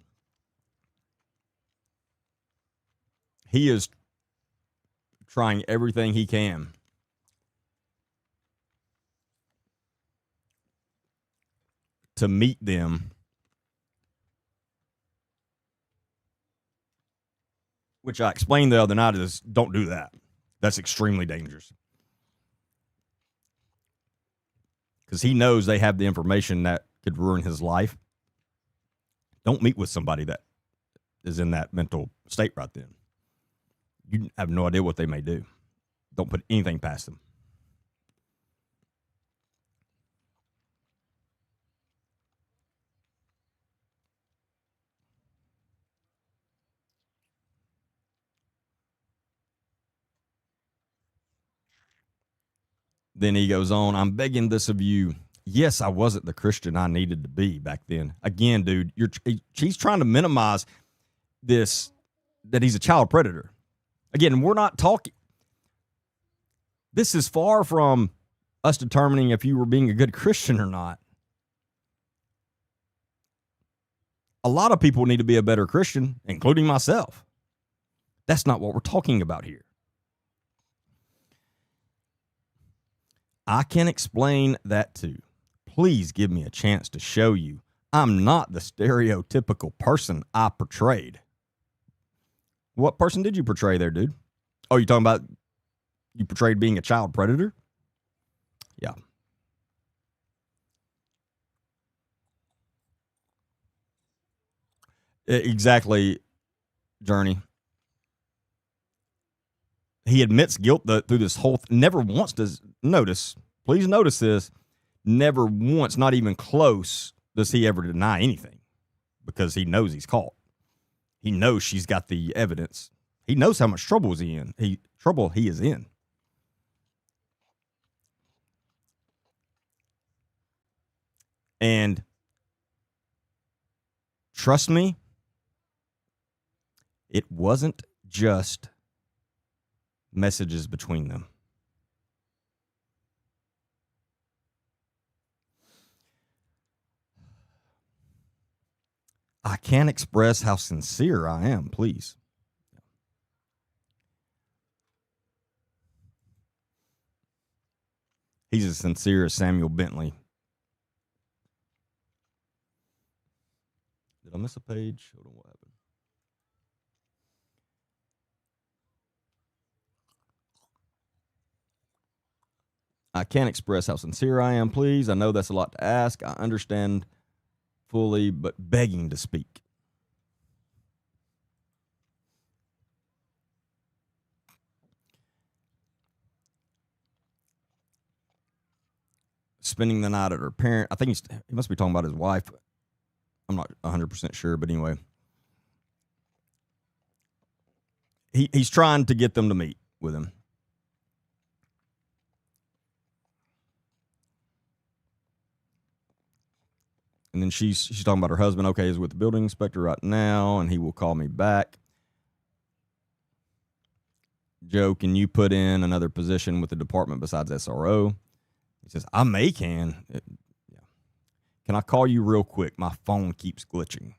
He is trying everything he can to meet them, which I explained the other night is don't do that. That's extremely dangerous. Because he knows they have the information that could ruin his life. Don't meet with somebody that is in that mental state right then. You have no idea what they may do. Don't put anything past them. Then he goes on, I'm begging this of you. Yes, I wasn't the Christian I needed to be back then. Again, dude, she's trying to minimize this, that he's a child predator. Again, we're not talking. This is far from us determining if you were being a good Christian or not. A lot of people need to be a better Christian, including myself. That's not what we're talking about here. I can explain that too. Please give me a chance to show you I'm not the stereotypical person I portrayed. What person did you portray there, dude? Oh, you talking about you portrayed being a child predator? Yeah. Exactly, Journey. He admits guilt through this whole never once does notice. Please notice this. Never once, not even close, does he ever deny anything because he knows he's caught. He knows she's got the evidence. He knows how much trouble is he in. Trouble he is in. And trust me, it wasn't just messages between them. I can't express how sincere I am, please. He's as sincere as Samuel Bentley. Did I miss a page? Hold on, what happened? I can't express how sincere I am, please. I know that's a lot to ask. I understand fully, but begging to speak. Spending the night at her parent. I think he must be talking about his wife. I'm not 100% sure, but anyway. He's trying to get them to meet with him. And then she's talking about her husband. Okay, he's with the building inspector right now, and he will call me back. Joe, can you put in another position with the department besides SRO? He says, I can. Yeah. Can I call you real quick? My phone keeps glitching.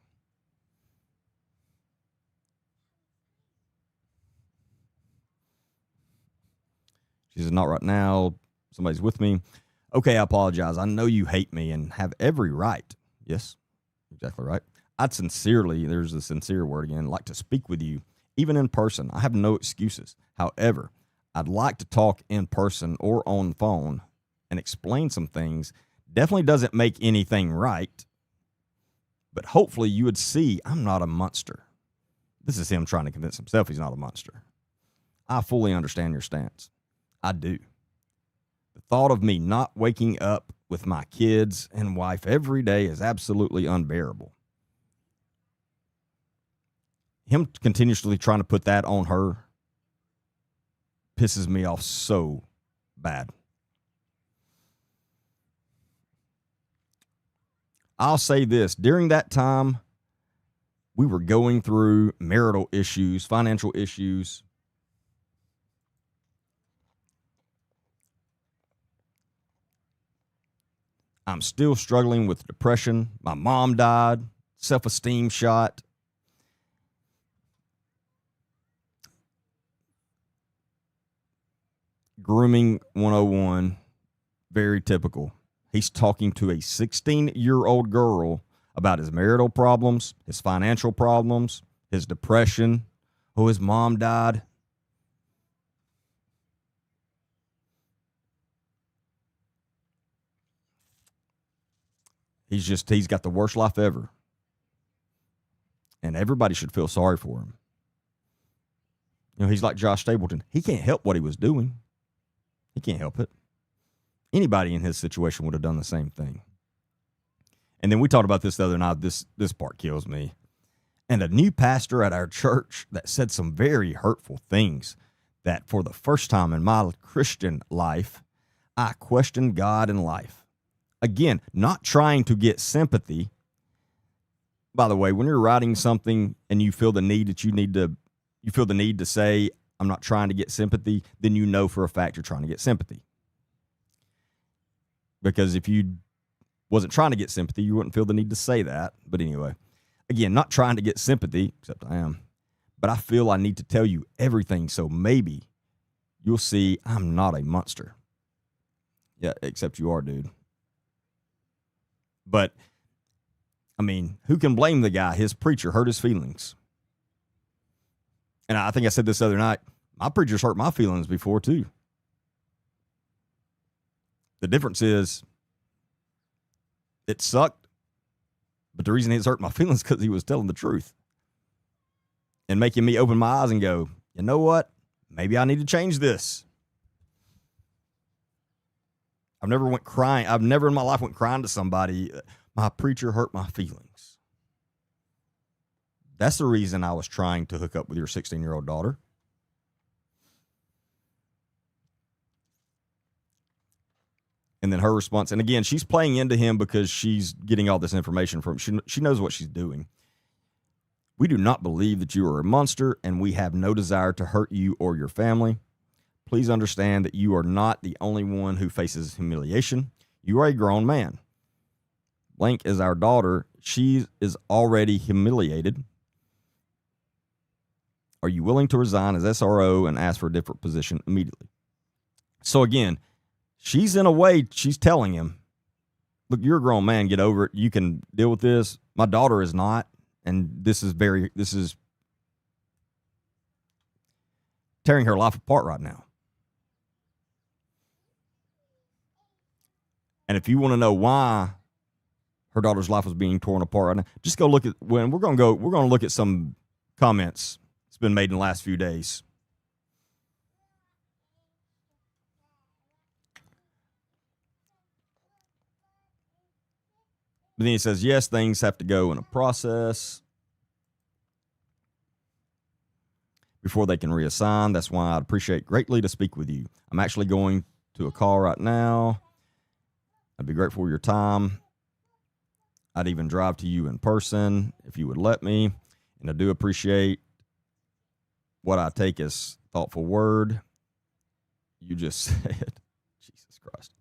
She says, not right now. Somebody's with me. Okay, I apologize. I know you hate me and have every right. Yes, exactly right. I'd sincerely, there's the sincere word again, like to speak with you, even in person. I have no excuses. However, I'd like to talk in person or on the phone and explain some things. Definitely doesn't make anything right, but hopefully you would see I'm not a monster. This is him trying to convince himself he's not a monster. I fully understand your stance. I do. The thought of me not waking up with my kids and wife every day is absolutely unbearable. Him continuously trying to put that on her pisses me off so bad. I'll say this. During that time, we were going through marital issues, financial issues. I'm still struggling with depression. My mom died, self-esteem shot. Grooming 101, very typical. He's talking to a 16-year-old girl about his marital problems, his financial problems, his depression. Oh, his mom died. He's got the worst life ever. And everybody should feel sorry for him. You know, he's like Josh Stapleton. He can't help what he was doing. He can't help it. Anybody in his situation would have done the same thing. And then we talked about this the other night. This part kills me. And a new pastor at our church that said some very hurtful things that for the first time in my Christian life, I questioned God and life. Again, not trying to get sympathy. By the way, when you're writing something and you feel the need that you feel the need to say, I'm not trying to get sympathy, then you know for a fact you're trying to get sympathy. Because if you wasn't trying to get sympathy, you wouldn't feel the need to say that. But anyway, again, not trying to get sympathy, except I am. But I feel I need to tell you everything, so maybe you'll see I'm not a monster. Yeah, except you are, dude. But, I mean, who can blame the guy? His preacher hurt his feelings. And I think I said this the other night, my preachers hurt my feelings before too. The difference is it sucked, but the reason it's hurt my feelings is because he was telling the truth and making me open my eyes and go, you know what? Maybe I need to change this. I've never in my life went crying to somebody. My preacher hurt my feelings. That's the reason I was trying to hook up with your 16-year-old daughter. And then her response, and again, she's playing into him because she's getting all this information from him. She knows what she's doing. We do not believe that you are a monster, and we have no desire to hurt you or your family. Please understand that you are not the only one who faces humiliation. You are a grown man. Blank is our daughter. She is already humiliated. Are you willing to resign as SRO and ask for a different position immediately? So again, she's telling him, look, you're a grown man, get over it. You can deal with this. My daughter is not. And this is tearing her life apart right now. And if you want to know why her daughter's life was being torn apart right now, just go look at we're going to look at some comments that's been made in the last few days. But then he says, yes, things have to go in a process before they can reassign. That's why I'd appreciate greatly to speak with you. I'm actually going to a call right now. I'd be grateful for your time. I'd even drive to you in person if you would let me. And I do appreciate what I take as thoughtful word you just said. Jesus Christ.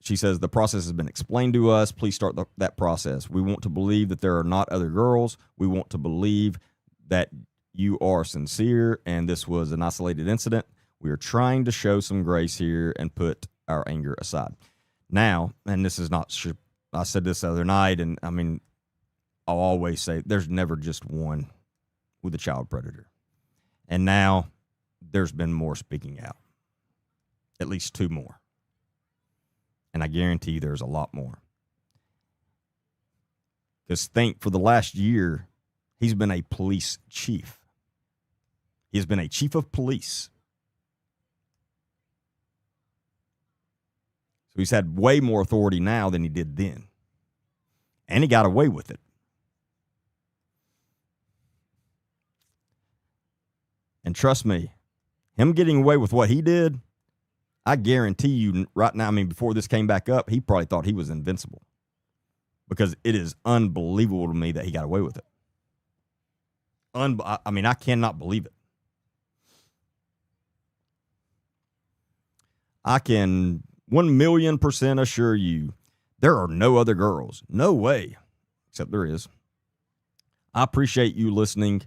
She says, the process has been explained to us. Please start that process. We want to believe that there are not other girls. We want to believe that you are sincere and this was an isolated incident. We are trying to show some grace here and put our anger aside. Now, and this is not, I said this the other night, and I mean, I'll always say there's never just one with a child predator. And now there's been more speaking out, at least two more. And I guarantee you there's a lot more. Because for the last year, he's been a police chief. He's been a chief of police. So he's had way more authority now than he did then. And he got away with it. And trust me, him getting away with what he did, I guarantee you right now, I mean, before this came back up, he probably thought he was invincible, because it is unbelievable to me that he got away with it. I mean, I cannot believe it. I can 1,000,000% assure you there are no other girls. No way. Except there is. I appreciate you listening,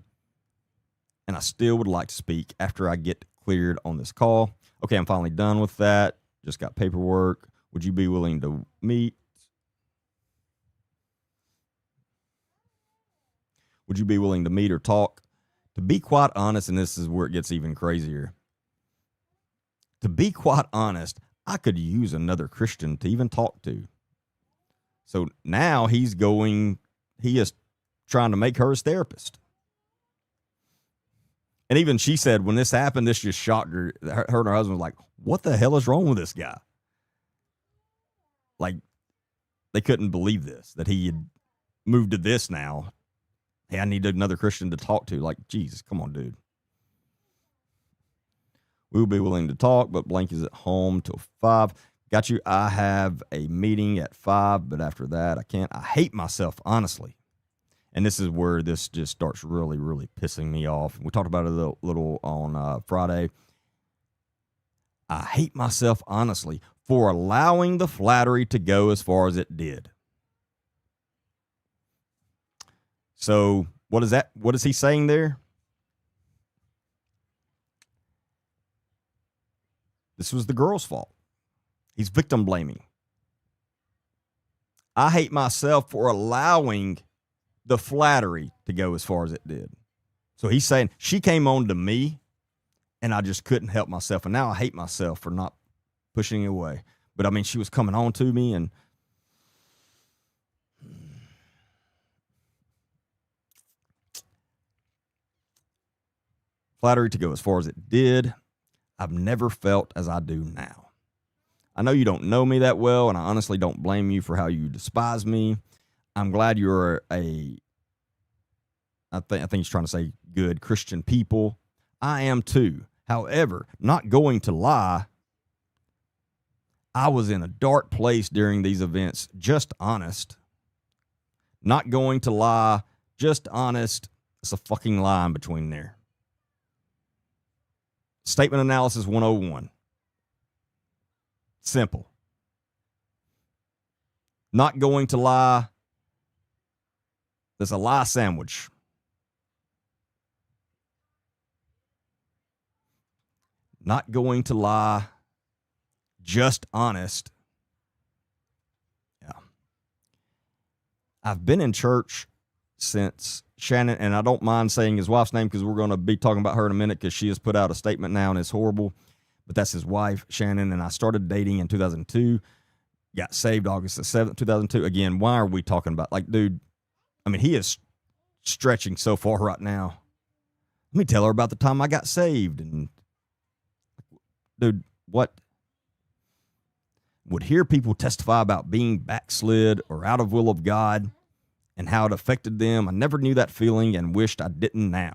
and I still would like to speak after I get cleared on this call. Okay, I'm finally done with that. Just got paperwork. Would you be willing to meet? Would you be willing to meet or talk? To be quite honest, and this is where it gets even crazier. To be quite honest, I could use another Christian to even talk to. So now he is trying to make her his therapist. And even she said when this happened, this just shocked her. Her and her husband was like, what the hell is wrong with this guy? Like, they couldn't believe this, that he had moved to this now. Hey, I need another Christian to talk to. Like, Jesus, come on, dude. We'll be willing to talk, but Blank is at home till 5. Got you. I have a meeting at 5, but after that, I can't. I hate myself, honestly. And this is where this just starts really, really pissing me off. We talked about it a little on Friday. I hate myself, honestly, for allowing the flattery to go as far as it did. So what is that? What is he saying there? This was the girl's fault. He's victim blaming. I hate myself for allowing the flattery to go as far as it did. So he's saying she came on to me and I just couldn't help myself. And now I hate myself for not pushing it away. But I mean, she was coming on to me and flattery to go as far as it did. I've never felt as I do now. I know you don't know me that well, and I honestly don't blame you for how you despise me. I'm glad you're I think he's trying to say good Christian people. I am too. However, not going to lie, I was in a dark place during these events. Just honest. Not going to lie, just honest. It's a fucking line between there. Statement analysis 101. Simple. Not going to lie. There's a lie sandwich. Not going to lie. Just honest. Yeah. I've been in church since Shannon, and I don't mind saying his wife's name because we're going to be talking about her in a minute because she has put out a statement now and it's horrible. But that's his wife, Shannon, and I started dating in 2002. Got saved August the 7th, 2002. Again, why are we talking about, like, dude, I mean, he is stretching so far right now. Let me tell her about the time I got saved. And, dude, what? Would hear people testify about being backslid or out of will of God and how it affected them. I never knew that feeling and wished I didn't now.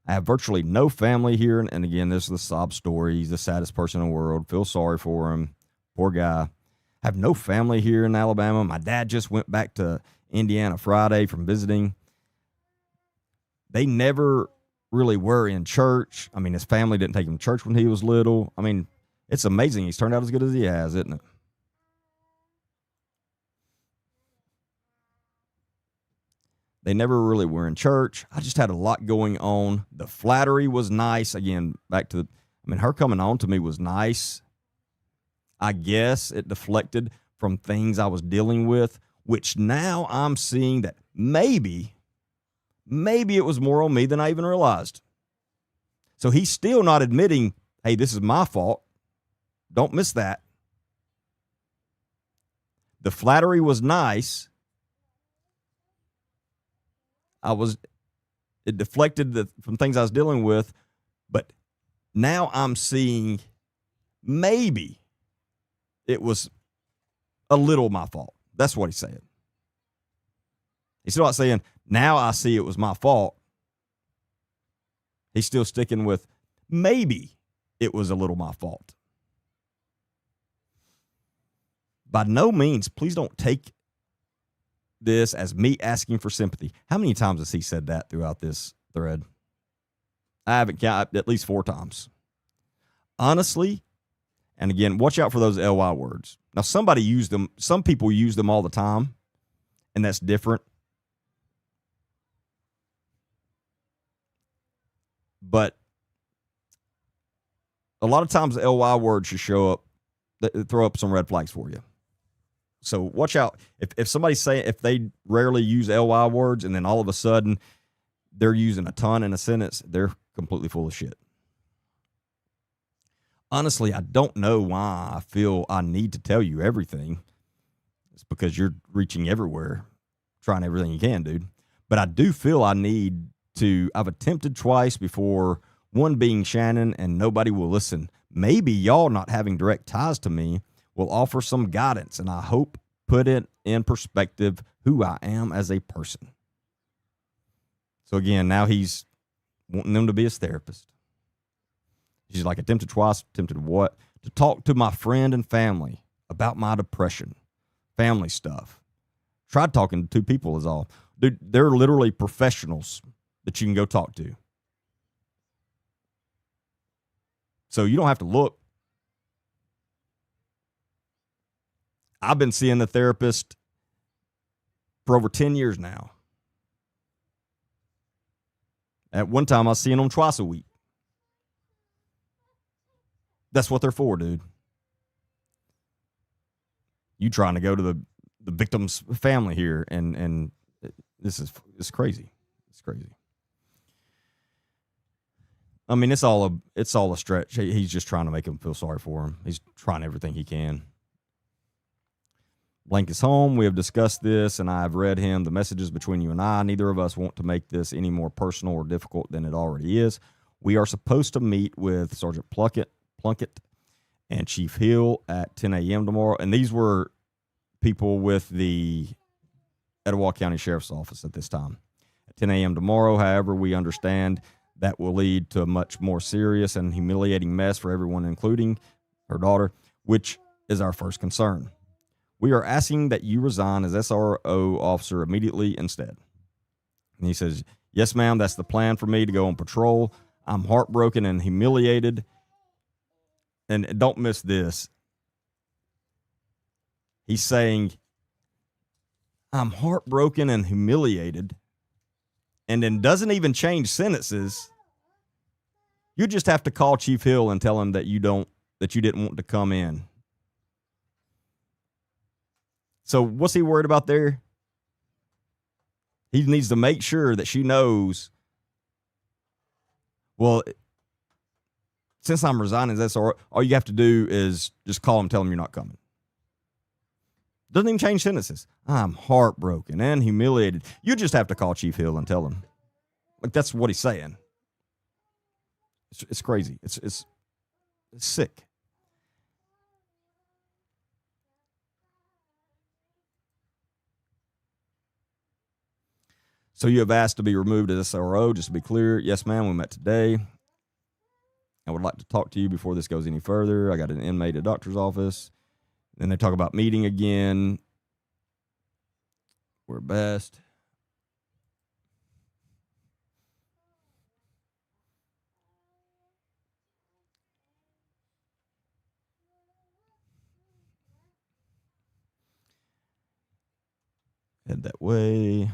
I have virtually no family here. And again, this is the sob story. He's the saddest person in the world. Feel sorry for him. Poor guy. I have no family here in Alabama. My dad just went back to Indiana Friday from visiting. They never really were in church. I mean, his family didn't take him to church when he was little. I mean, it's amazing. He's turned out as good as he has, isn't it? They never really were in church. I just had a lot going on. The flattery was nice. Again, back to her coming on to me was nice. I guess it deflected from things I was dealing with, which now I'm seeing that maybe it was more on me than I even realized. So he's still not admitting, hey, this is my fault. Don't miss that. The flattery was nice. It deflected from things I was dealing with, but now I'm seeing maybe it was a little my fault. That's what he's saying. He's still not saying, now I see it was my fault. He's still sticking with maybe it was a little my fault. By no means, please don't take this as me asking for sympathy. How many times has he said that throughout this thread? I haven't counted, at least 4 times. Honestly, and again, watch out for those LY words. Now, somebody used them. Some people use them all the time, and that's different. But a lot of times, LY words should show up, throw up some red flags for you. So watch out. If somebody's saying, if they rarely use LY words and then all of a sudden they're using a ton in a sentence, they're completely full of shit. Honestly, I don't know why I feel I need to tell you everything. It's because you're reaching everywhere, trying everything you can, dude. But I do feel I need to, I've attempted twice before, one being Shannon, and nobody will listen. Maybe y'all not having direct ties to me will offer some guidance, and I hope put it in perspective who I am as a person. So again, now he's wanting them to be his therapist. She's like, attempted twice, attempted what? To talk to my friend and family about my depression, family stuff. Tried talking to 2 people is all. Dude, they're literally professionals that you can go talk to. So you don't have to look. I've been seeing the therapist for over 10 years now. At one time, I was seeing them twice a week. That's what they're for, dude. You trying to go to the victim's family here, and it's crazy. It's crazy. I mean, it's all a stretch. He's just trying to make him feel sorry for him. He's trying everything he can. Blank is home. We have discussed this, and I have read him. The messages between you and I, neither of us want to make this any more personal or difficult than it already is. We are supposed to meet with Sergeant Plunkett and Chief Hill at 10 a.m. tomorrow. And these were people with the Etowah County Sheriff's Office at this time. At 10 a.m. tomorrow, however, we understand that will lead to a much more serious and humiliating mess for everyone, including her daughter, which is our first concern. We are asking that you resign as SRO officer immediately instead. And he says, yes, ma'am, that's the plan for me to go on patrol. I'm heartbroken and humiliated. And don't miss this. He's saying, I'm heartbroken and humiliated. And then doesn't even change sentences. You just have to call Chief Hill and tell him that you didn't want to come in. So what's he worried about there? He needs to make sure that she knows, well, since I'm resigning as SRO, all you have to do is just call him, tell him you're not coming. Doesn't even change sentences. I'm heartbroken and humiliated. You just have to call Chief Hill and tell him. Like, that's what he's saying. It's crazy. It's sick. So you have asked to be removed as SRO. Just to be clear, yes, ma'am, we met today. I would like to talk to you before this goes any further. I got an inmate at doctor's office. Then they talk about meeting again. We're best. Head that way.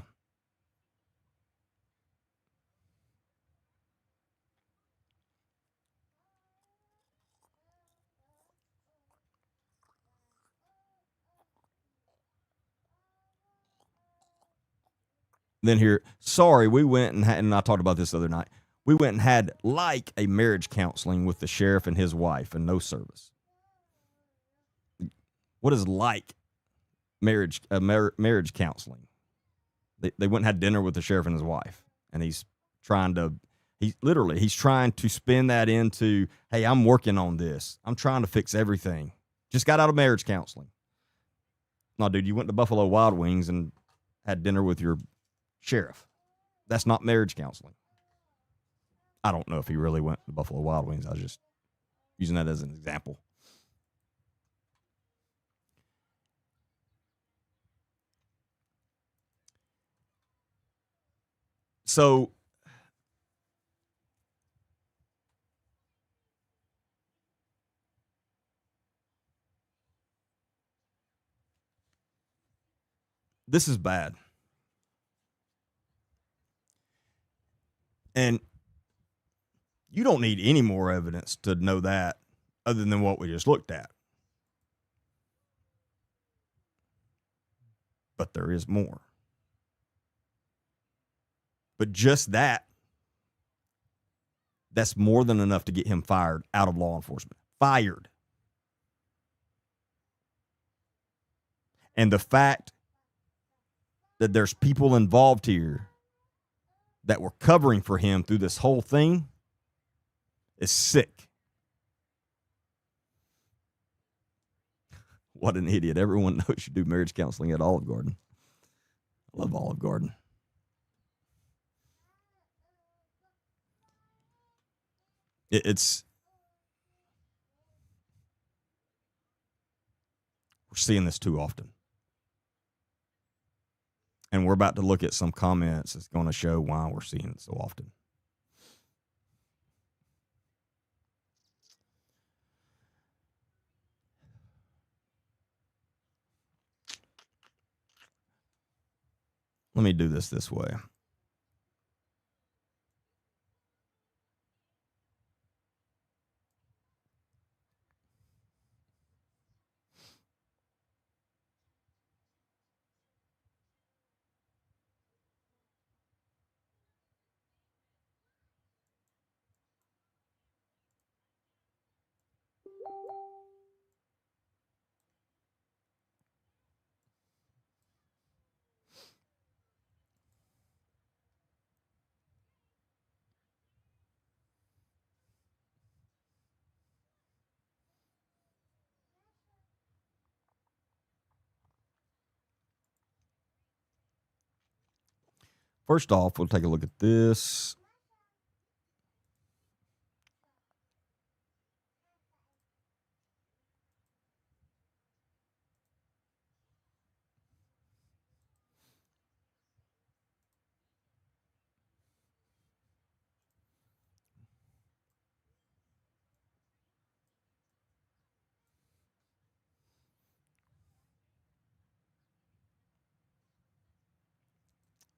Then here, sorry, we went and I talked about this the other night. We went and had like a marriage counseling with the sheriff and his wife and no service. What is like marriage counseling? They went and had dinner with the sheriff and his wife, and he's trying to spin that into, hey, I'm working on this. I'm trying to fix everything. Just got out of marriage counseling. No, dude, you went to Buffalo Wild Wings and had dinner with your sheriff. That's not marriage counseling. I don't know if he really went to Buffalo Wild Wings. I was just using that as an example. So this is bad. And you don't need any more evidence to know that other than what we just looked at. But there is more. But just that's more than enough to get him fired out of law enforcement. Fired. And the fact that there's people involved here that were covering for him through this whole thing is sick. What an idiot. Everyone knows you do marriage counseling at Olive Garden. I love Olive Garden. It's we're seeing this too often. And we're about to look at some comments that's going to show why we're seeing it so often. Let me do this way. First off, we'll take a look at this.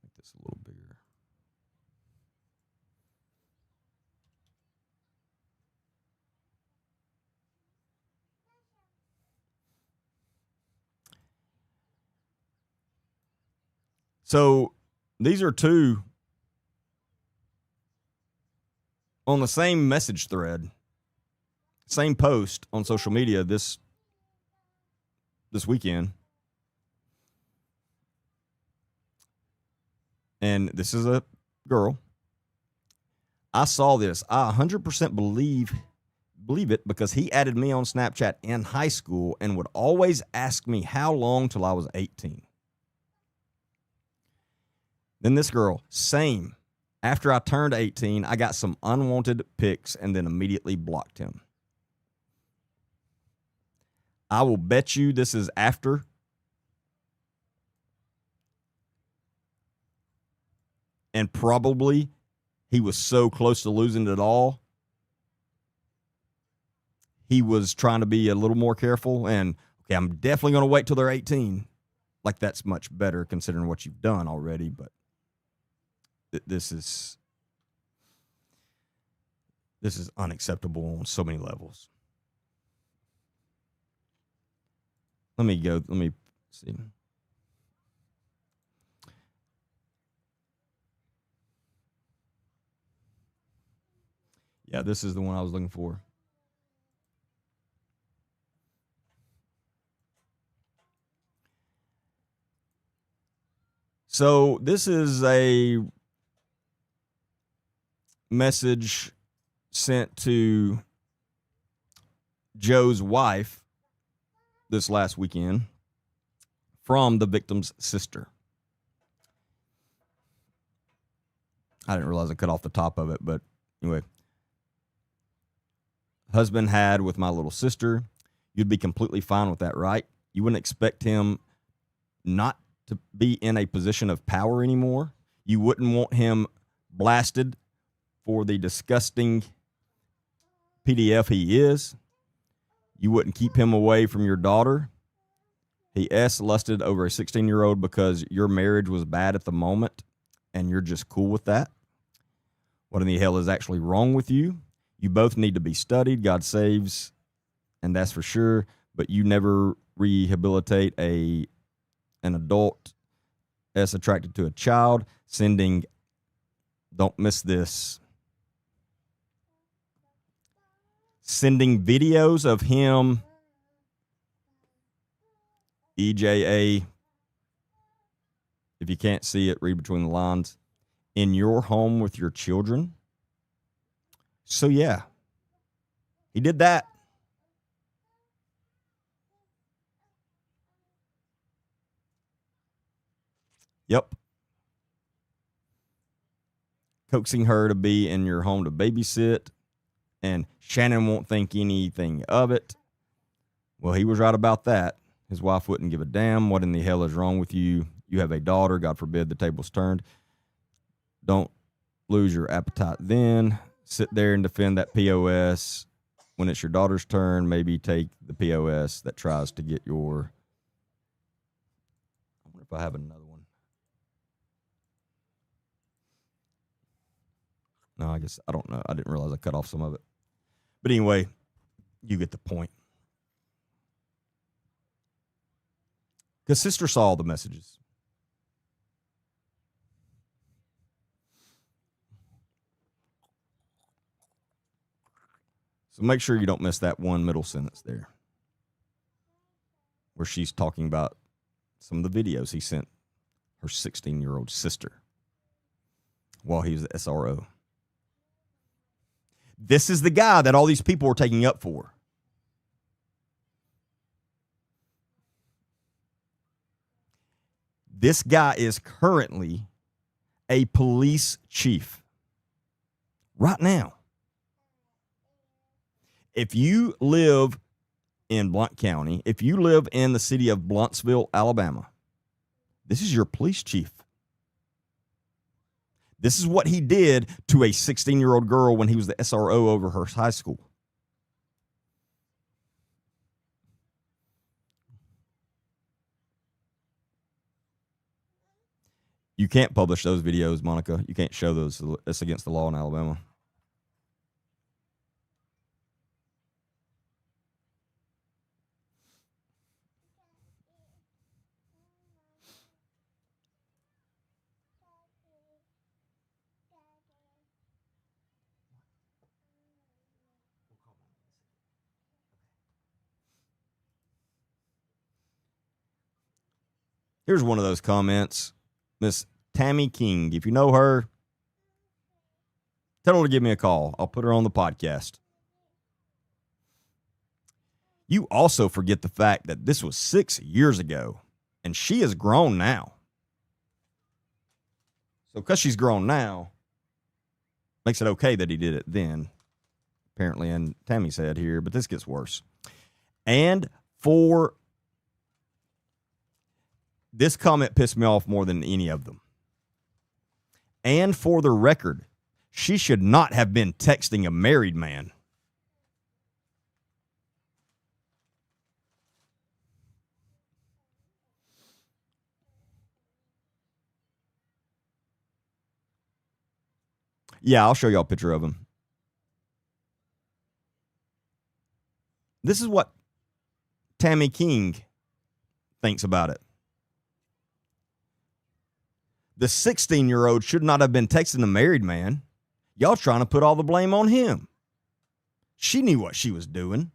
Make this a little bigger. So these are two on the same message thread, same post on social media this weekend. And this is a girl. I saw this. I 100% believe it because he added me on Snapchat in high school and would always ask me how long till I was 18. Then this girl, same. After I turned 18, I got some unwanted pics and then immediately blocked him. I will bet you this is after. And probably he was so close to losing it all. He was trying to be a little more careful and, okay, I'm definitely going to wait till they're 18. Like, that's much better considering what you've done already, but this is unacceptable on so many levels. Let me see. Yeah, this is the one I was looking for. So this is a message sent to Joe's wife this last weekend from the victim's sister. I didn't realize I cut off the top of it, but anyway. husband had with my little sister, you'd be completely fine with that, right? You wouldn't expect him not to be in a position of power anymore. You wouldn't want him blasted for the disgusting PDF he is. You wouldn't keep him away from your daughter. He lusted over a 16-year-old because your marriage was bad at the moment and you're just cool with that. What in the hell is actually wrong with you? You both need to be studied. God saves, and that's for sure. But you never rehabilitate an adult that's attracted to a child. Don't miss this, sending videos of him, EJA, if you can't see it, read between the lines, in your home with your children. So, yeah, he did that. Yep. Coaxing her to be in your home to babysit, and Shannon won't think anything of it. Well, he was right about that. His wife wouldn't give a damn. What in the hell is wrong with you? You have a daughter. God forbid the table's turned. Don't lose your appetite then. Sit there and defend that POS. When it's your daughter's turn, maybe take the POS that tries to get your... I wonder if I have another one. No, I guess I don't know. I didn't realize I cut off some of it. But anyway, you get the point. Because sister saw all the messages. So make sure you don't miss that one middle sentence there where she's talking about some of the videos he sent her 16-year-old sister while he was the SRO. This is the guy that all these people were taking up for. This guy is currently a police chief right now. If you live in Blount County, if you live in the city of Blountsville, Alabama, this is your police chief. This is what he did to a 16-year-old girl when he was the SRO over her high school. You can't publish those videos, Monica. You can't show those. It's against the law in Alabama. Here's one of those comments. Miss Tammy King. If you know her, tell her to give me a call. I'll put her on the podcast. You also forget the fact that this was 6 years ago, and she is grown now. So because she's grown now, makes it okay that he did it then, apparently, and Tammy said here, but this gets worse. And for... this comment pissed me off more than any of them. And for the record, she should not have been texting a married man. Yeah, I'll show y'all a picture of him. This is what Tammy King thinks about it. The 16-year-old should not have been texting a married man. Y'all trying to put all the blame on him. She knew what she was doing.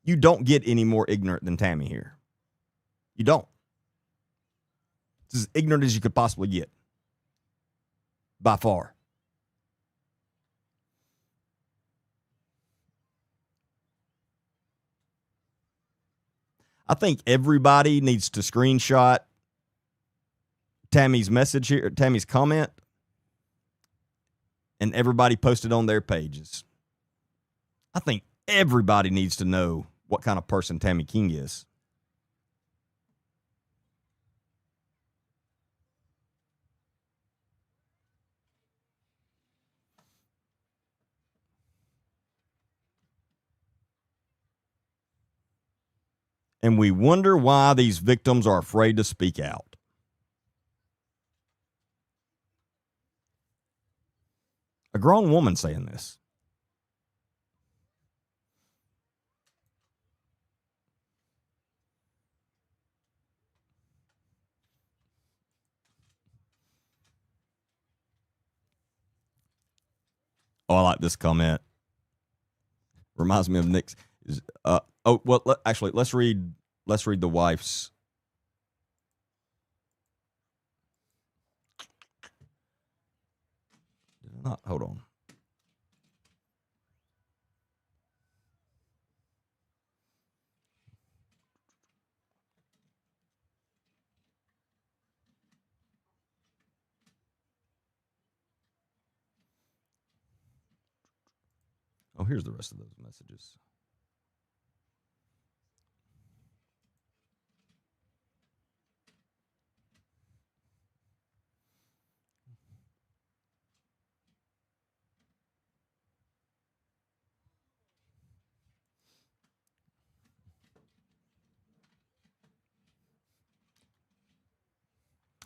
You don't get any more ignorant than Tammy here. You don't. It's as ignorant as you could possibly get. By far. I think everybody needs to screenshot Tammy's message here, Tammy's comment, and everybody posted on their pages. I think everybody needs to know what kind of person Tammy King is. And we wonder why these victims are afraid to speak out. A grown woman saying this. Oh, I like this comment. Reminds me of Nick's. Actually, let's read the wife's. Hold on. Oh, here's the rest of those messages.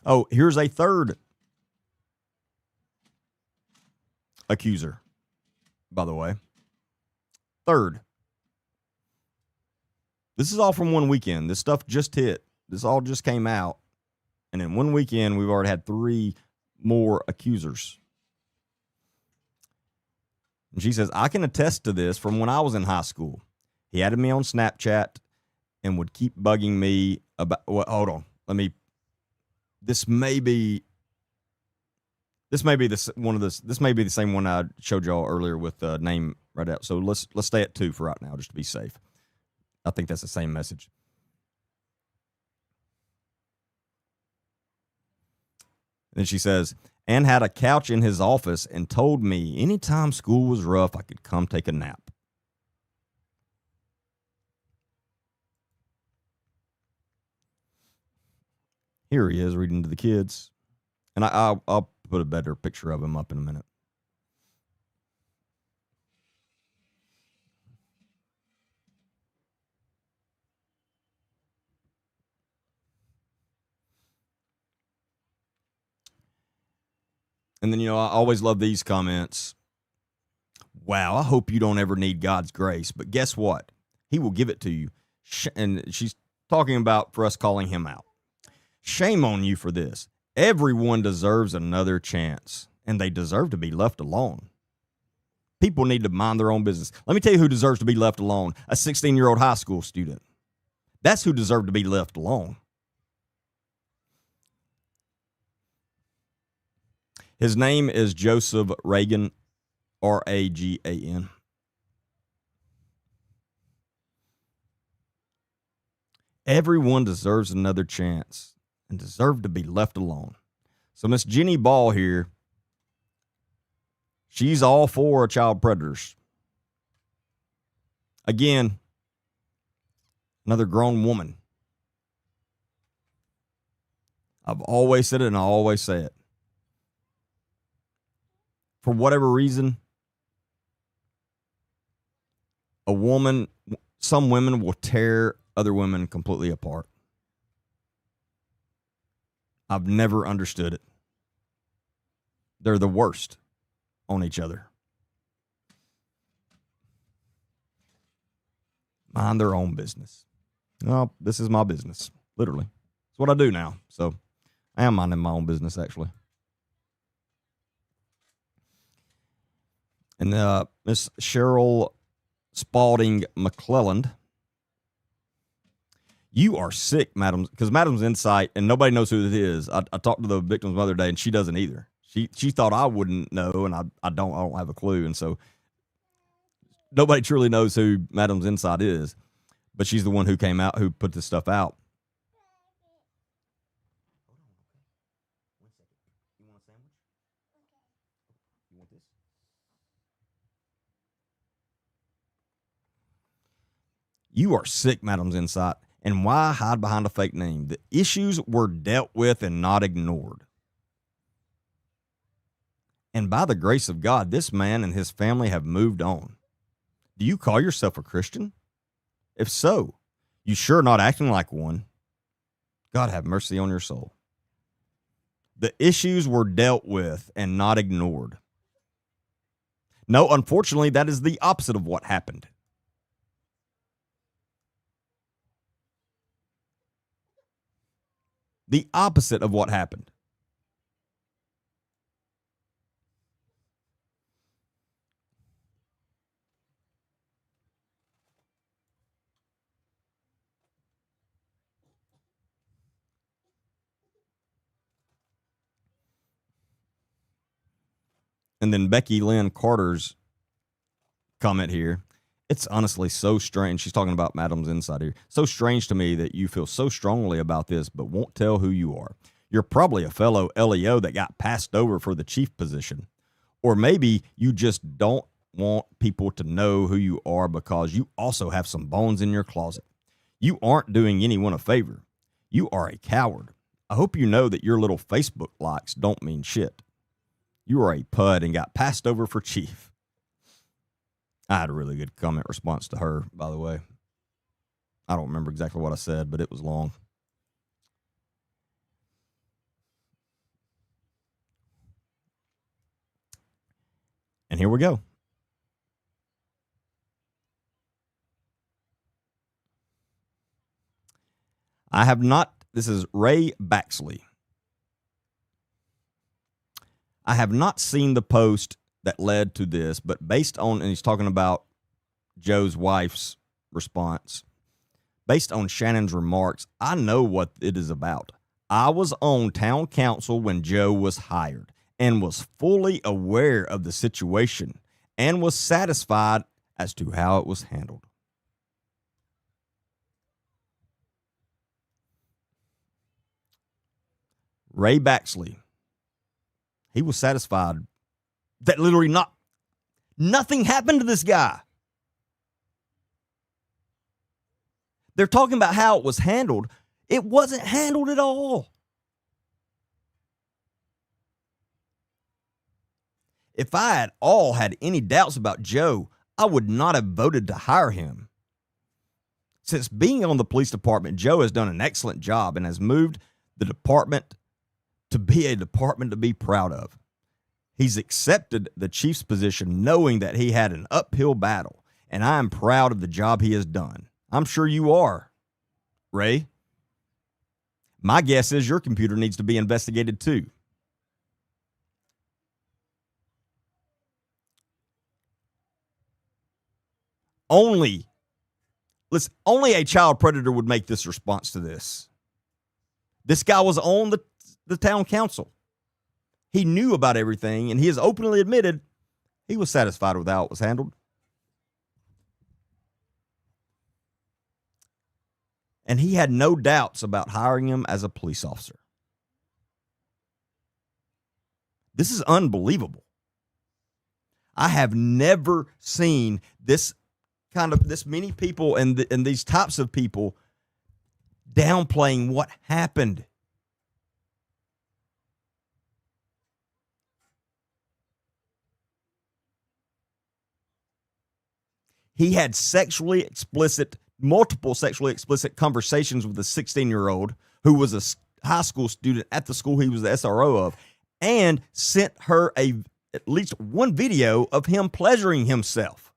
Oh, here's a third accuser, by the way. Third. This is all from one weekend. This stuff just hit. This all just came out. And in one weekend, we've already had 3 more accusers. And she says, I can attest to this from when I was in high school. He added me on Snapchat and would keep bugging me about. Well, hold on. This may be the same one I showed y'all earlier with the name right out. So let's stay at 2 for right now, just to be safe. I think that's the same message. And then she says, and had a couch in his office and told me anytime school was rough, I could come take a nap. Here he is reading to the kids. And I'll put a better picture of him up in a minute. And then, I always love these comments. Wow, I hope you don't ever need God's grace. But guess what? He will give it to you. And she's talking about for us calling him out. Shame on you for this. Everyone deserves another chance, and they deserve to be left alone. People need to mind their own business. Let me tell you who deserves to be left alone. A 16-year-old high school student. That's who deserved to be left alone. His name is Joseph Ragan, Ragan. Everyone deserves another chance and deserve to be left alone. So Miss Jenny Ball here, she's all for child predators. Again, another grown woman. I've always said it and I always say it. For whatever reason, some women will tear other women completely apart. I've never understood it. They're the worst on each other. Mind their own business. No, this is my business, literally. It's what I do now. So I am minding my own business, actually. And Miss Cheryl Spalding McClelland, you are sick, madam, because Madam's Insight, and nobody knows who it is. I talked to the victim's mother today, and she doesn't either. She thought I wouldn't know, and I don't have a clue. And so nobody truly knows who Madam's Insight is, but she's the one who came out, who put this stuff out. You want a sandwich? You want this? You are sick, Madam's Insight. And why hide behind a fake name? The issues were dealt with and not ignored. And by the grace of God, this man and his family have moved on. Do you call yourself a Christian? If so, you sure not acting like one. God have mercy on your soul. The issues were dealt with and not ignored. No, unfortunately, that is the opposite of what happened. The opposite of what happened. And then Becky Lynn Carter's comment here. It's honestly so strange. She's talking about Madam's Insight here. So strange to me that you feel so strongly about this, but won't tell who you are. You're probably a fellow LEO that got passed over for the chief position. Or maybe you just don't want people to know who you are because you also have some bones in your closet. You aren't doing anyone a favor. You are a coward. I hope you know that your little Facebook likes don't mean shit. You are a pud and got passed over for chief. I had a really good comment response to her, by the way. I don't remember exactly what I said, but it was long. And here we go. This is Ray Baxley. I have not seen the post that led to this, but based on, and he's talking about Joe's wife's response, based on Shannon's remarks, I know what it is about. I was on town council when Joe was hired and was fully aware of the situation and was satisfied as to how it was handled. Ray Baxley, he was satisfied that literally nothing happened to this guy. They're talking about how it was handled. It wasn't handled at all. If I at all had any doubts about Joe, I would not have voted to hire him. Since being on the police department, Joe has done an excellent job and has moved the department to be a department to be proud of. He's accepted the chief's position knowing that he had an uphill battle, and I am proud of the job he has done. I'm sure you are, Ray. My guess is your computer needs to be investigated too. Only a child predator would make this response to this. This guy was on the town council. He knew about everything, and he has openly admitted he was satisfied with how it was handled. And he had no doubts about hiring him as a police officer. This is unbelievable. I have never seen this many people and these types of people downplaying what happened. He had multiple sexually explicit conversations with a 16-year-old who was a high school student at the school he was the SRO of, and sent her at least one video of him pleasuring himself.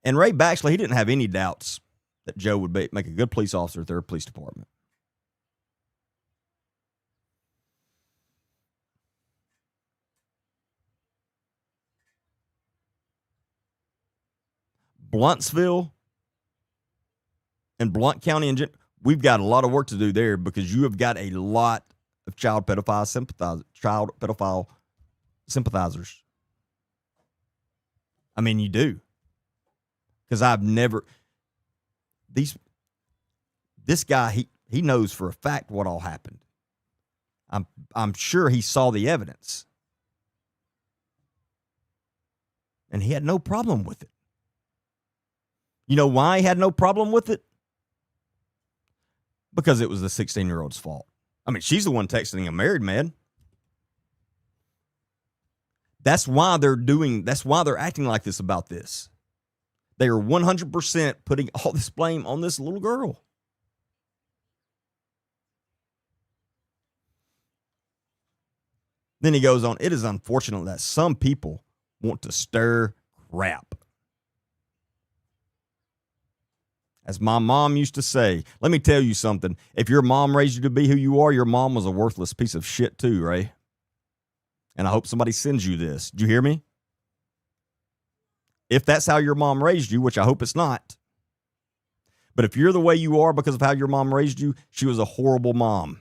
And Ray Baxley, he didn't have any doubts that Joe would make a good police officer at their police department. Blountsville and Blount County, we've got a lot of work to do there because you have got a lot of child pedophile sympathizers. I mean, you do. Because this guy, he knows for a fact what all happened. I'm sure he saw the evidence. And he had no problem with it. You know why he had no problem with it? Because it was the 16-year-old's fault. I mean, she's the one texting a married man. That's why they're acting like this about this. They are 100% putting all this blame on this little girl. Then he goes on, it is unfortunate that some people want to stir crap. As my mom used to say, let me tell you something. If your mom raised you to be who you are, your mom was a worthless piece of shit too, Ray. And I hope somebody sends you this. Did you hear me? If that's how your mom raised you, which I hope it's not. But if you're the way you are because of how your mom raised you, she was a horrible mom.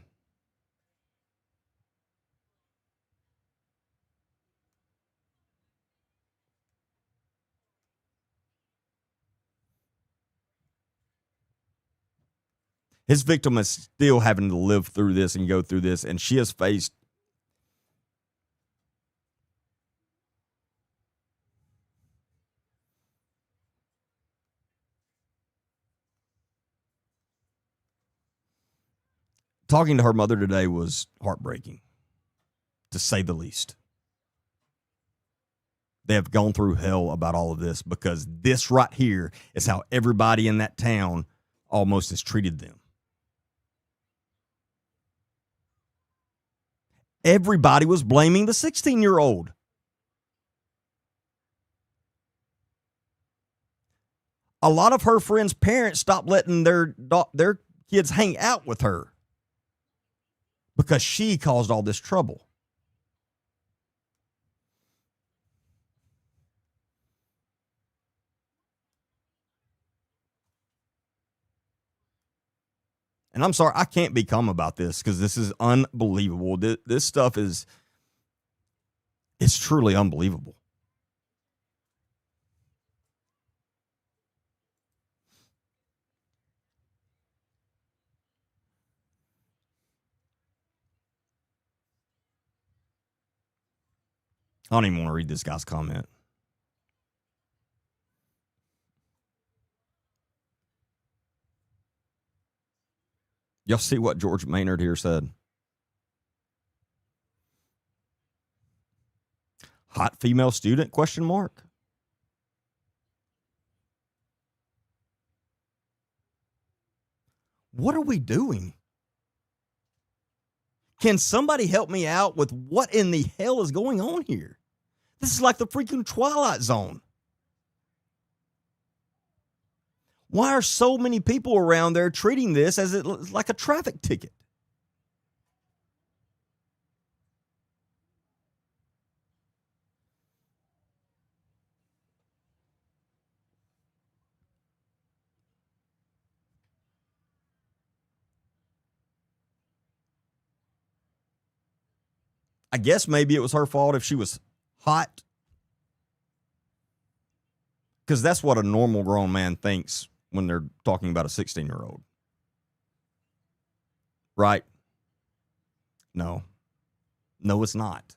His victim is still having to live through this and go through this, and she has faced talking to her mother today was heartbreaking, to say the least. They have gone through hell about all of this because this right here is how everybody in that town almost has treated them. Everybody was blaming the 16-year-old. A lot of her friends' parents stopped letting their kids hang out with her because she caused all this trouble. And I'm sorry, I can't be calm about this because this is unbelievable. This stuff it's truly unbelievable. I don't even want to read this guy's comment. Y'all see what George Maynard here said? Hot female student, question mark. What are we doing? Can somebody help me out with what in the hell is going on here? This is like the freaking Twilight Zone. Why are so many people around there treating this as like a traffic ticket? I guess maybe it was her fault if she was hot, because that's what a normal grown man thinks when they're talking about a 16-year-old. Right? No. No, it's not.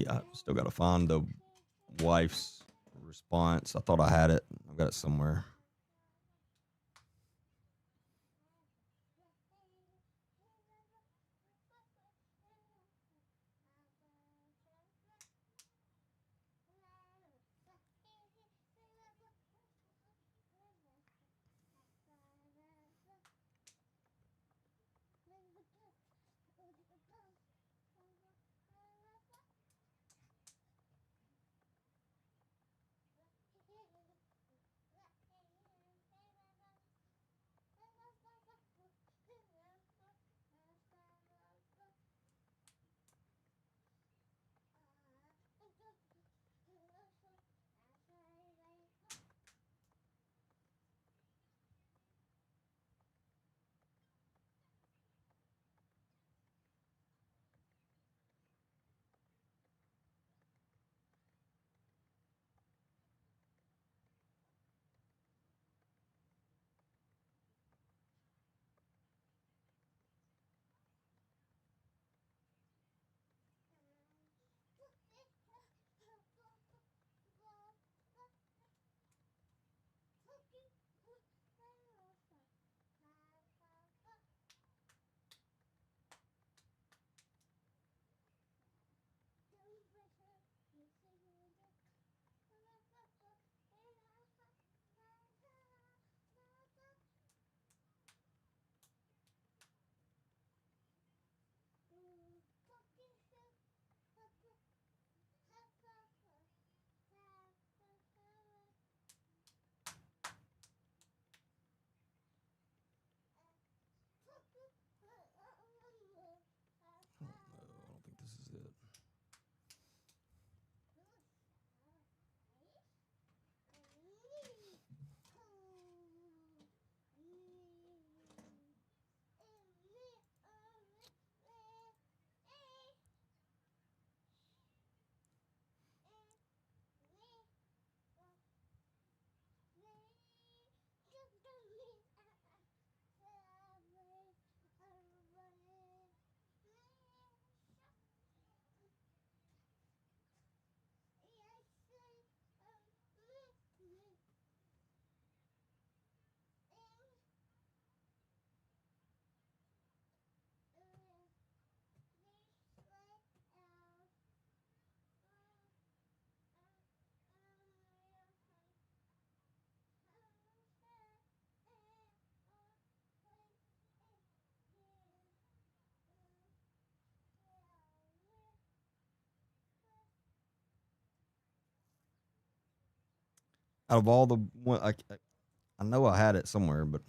I still got to find the wife's response. I thought I had it. I've got it somewhere. Out of all the one, I know I had it somewhere, but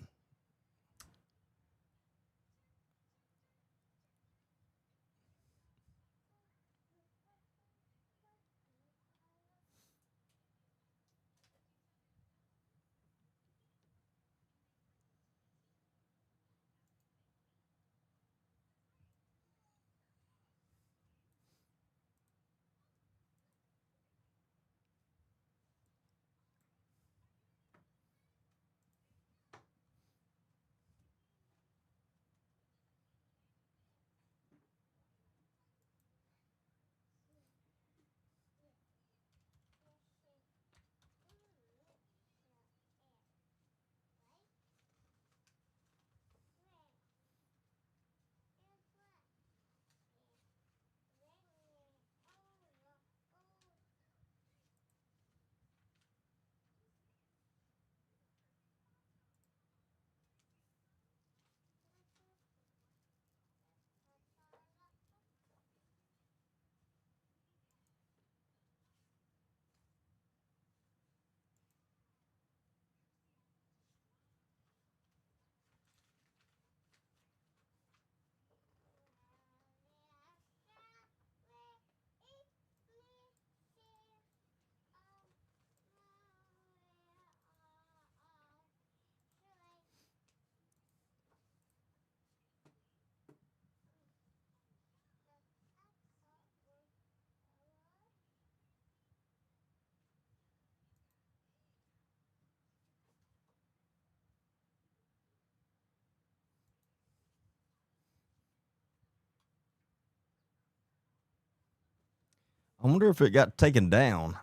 I wonder if it got taken down.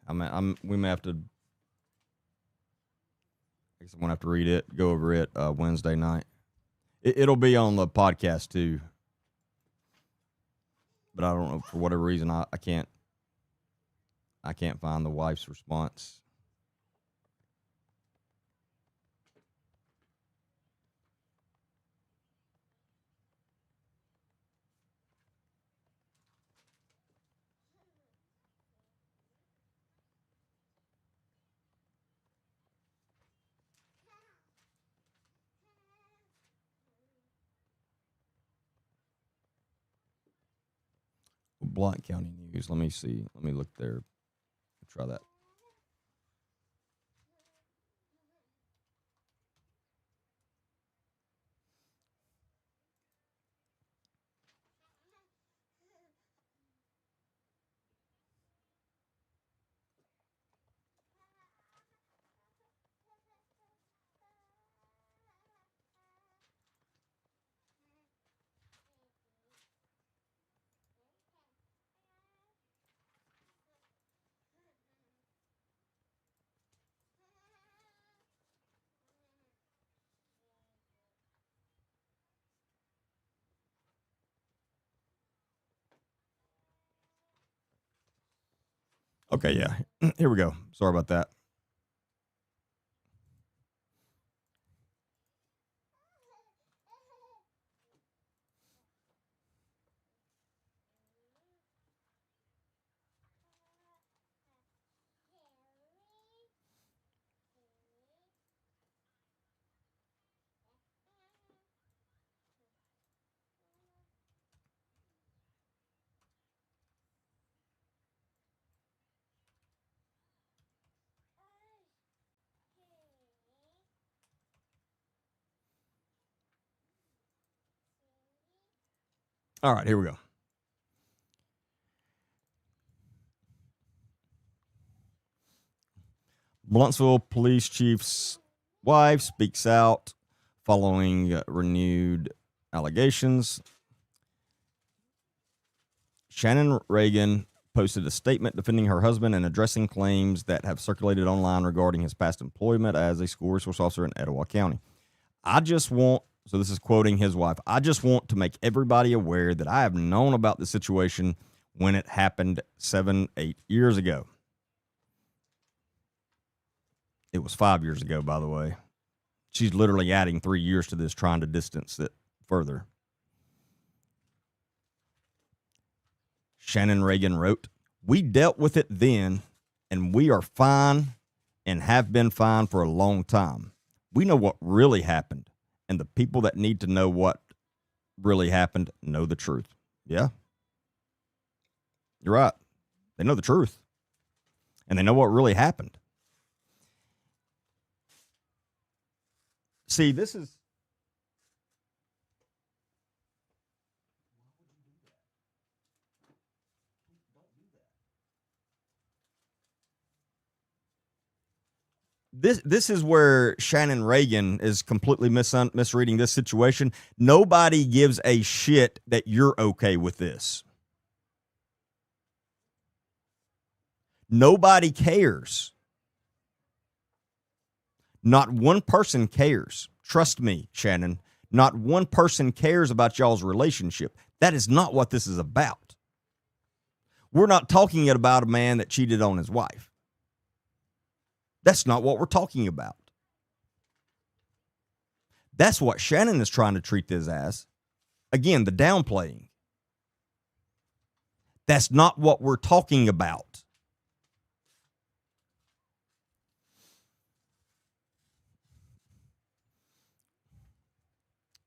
We may have to. I guess I'm gonna have to read it, go over it Wednesday night. It'll be on the podcast too, but I don't know for whatever reason I can't find the wife's response. Blount County News. Let me see. Let me look there. Try that. Okay, yeah. Here we go. Sorry about that. All right, here we go. Blountsville police chief's wife speaks out following renewed allegations. Shannon Reagan posted a statement defending her husband and addressing claims that have circulated online regarding his past employment as a school resource officer in Etowah County. So this is quoting his wife, I just want to make everybody aware that I have known about the situation when it happened 7-8 years ago. It was 5 years ago, by the way. She's literally adding 3 years to this, trying to distance it further. Shannon Reagan wrote, we dealt with it then, and we are fine and have been fine for a long time. We know what really happened, and the people that need to know what really happened know the truth. Yeah, you're right. They know the truth, and they know what really happened. See, this is where Shannon Reagan is completely misreading this situation. Nobody gives a shit that you're okay with this. Nobody cares. Not one person cares. Trust me, Shannon. Not one person cares about y'all's relationship. That is not what this is about. We're not talking about a man that cheated on his wife. That's not what we're talking about. That's what Shannon is trying to treat this as. Again, the downplaying. That's not what we're talking about.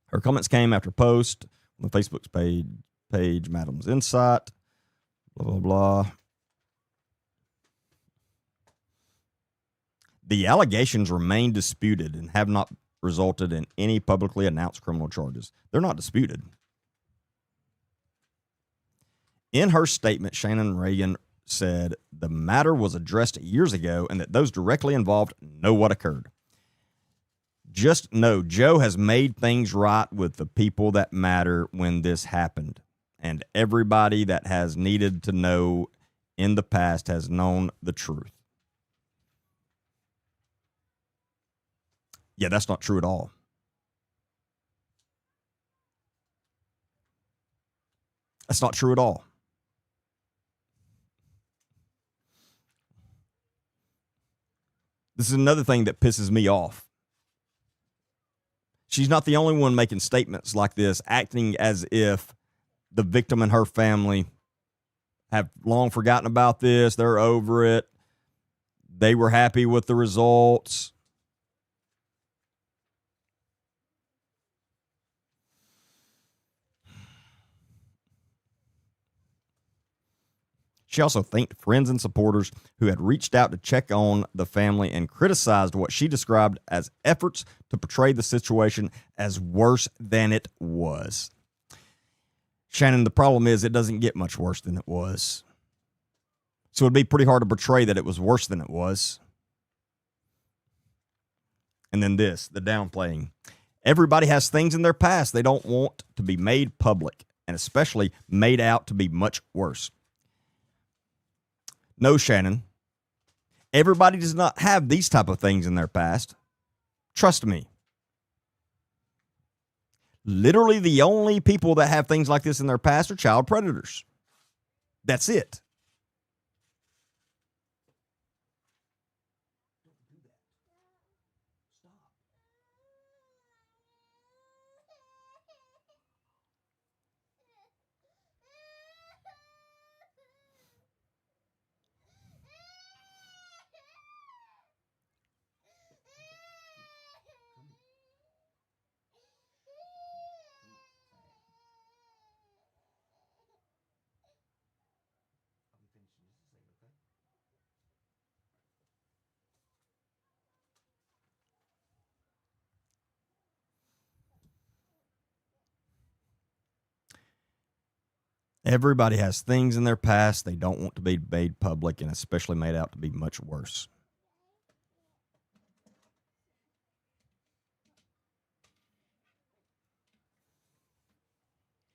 Her comments came after post on the Facebook's page Madam's Insight, blah, blah, blah. The allegations remain disputed and have not resulted in any publicly announced criminal charges. They're not disputed. In her statement, Shannon Reagan said the matter was addressed years ago and that those directly involved know what occurred. Just know Joe has made things right with the people that matter when this happened. And everybody that has needed to know in the past has known the truth. Yeah, that's not true at all. That's not true at all. This is another thing that pisses me off. She's not the only one making statements like this, acting as if the victim and her family have long forgotten about this. They're over it. They were happy with the results. She also thanked friends and supporters who had reached out to check on the family and criticized what she described as efforts to portray the situation as worse than it was. Shannon, the problem is it doesn't get much worse than it was. So it'd be pretty hard to portray that it was worse than it was. And then this, the downplaying. Everybody has things in their past they don't want to be made public, and especially made out to be much worse. No, Shannon. Everybody does not have these type of things in their past. Trust me. Literally the only people that have things like this in their past are child predators. That's it. Everybody has things in their past they don't want to be made public, and especially made out to be much worse.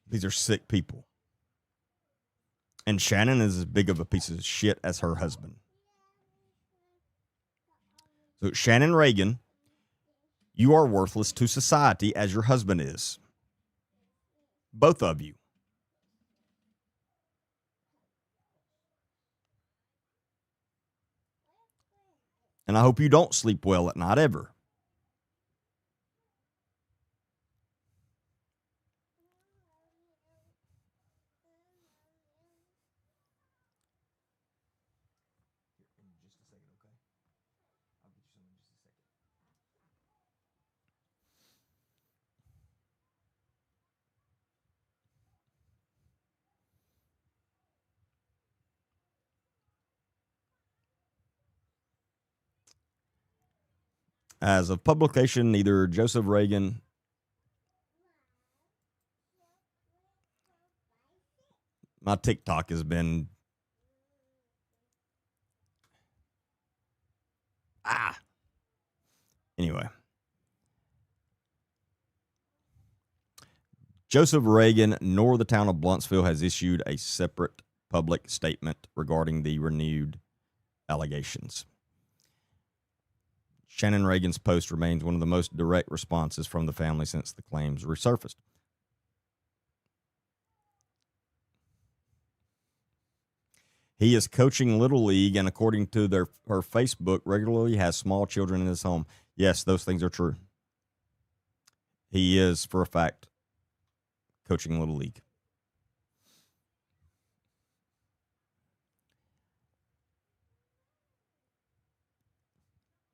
These are sick people. And Shannon is as big of a piece of shit as her husband. So, Shannon Reagan, you are worthless to society as your husband is. Both of you. And I hope you don't sleep well at night ever. As of publication, neither Joseph Reagan my TikTok has been anyway. Joseph Reagan nor the town of Blountsville has issued a separate public statement regarding the renewed allegations. Shannon Reagan's post remains one of the most direct responses from the family since the claims resurfaced. He is coaching Little League, and according to her Facebook, regularly has small children in his home. Yes, those things are true. He is, for a fact, coaching Little League.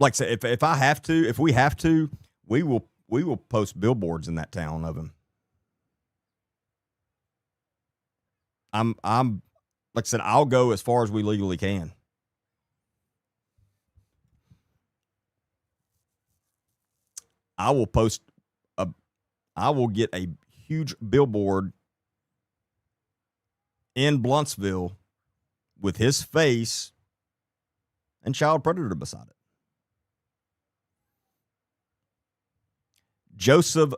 Like I said, if we have to, we will post billboards in that town of him. I'm like I said, I'll go as far as we legally can. I will get a huge billboard in Blountsville with his face and child predator beside it. Joseph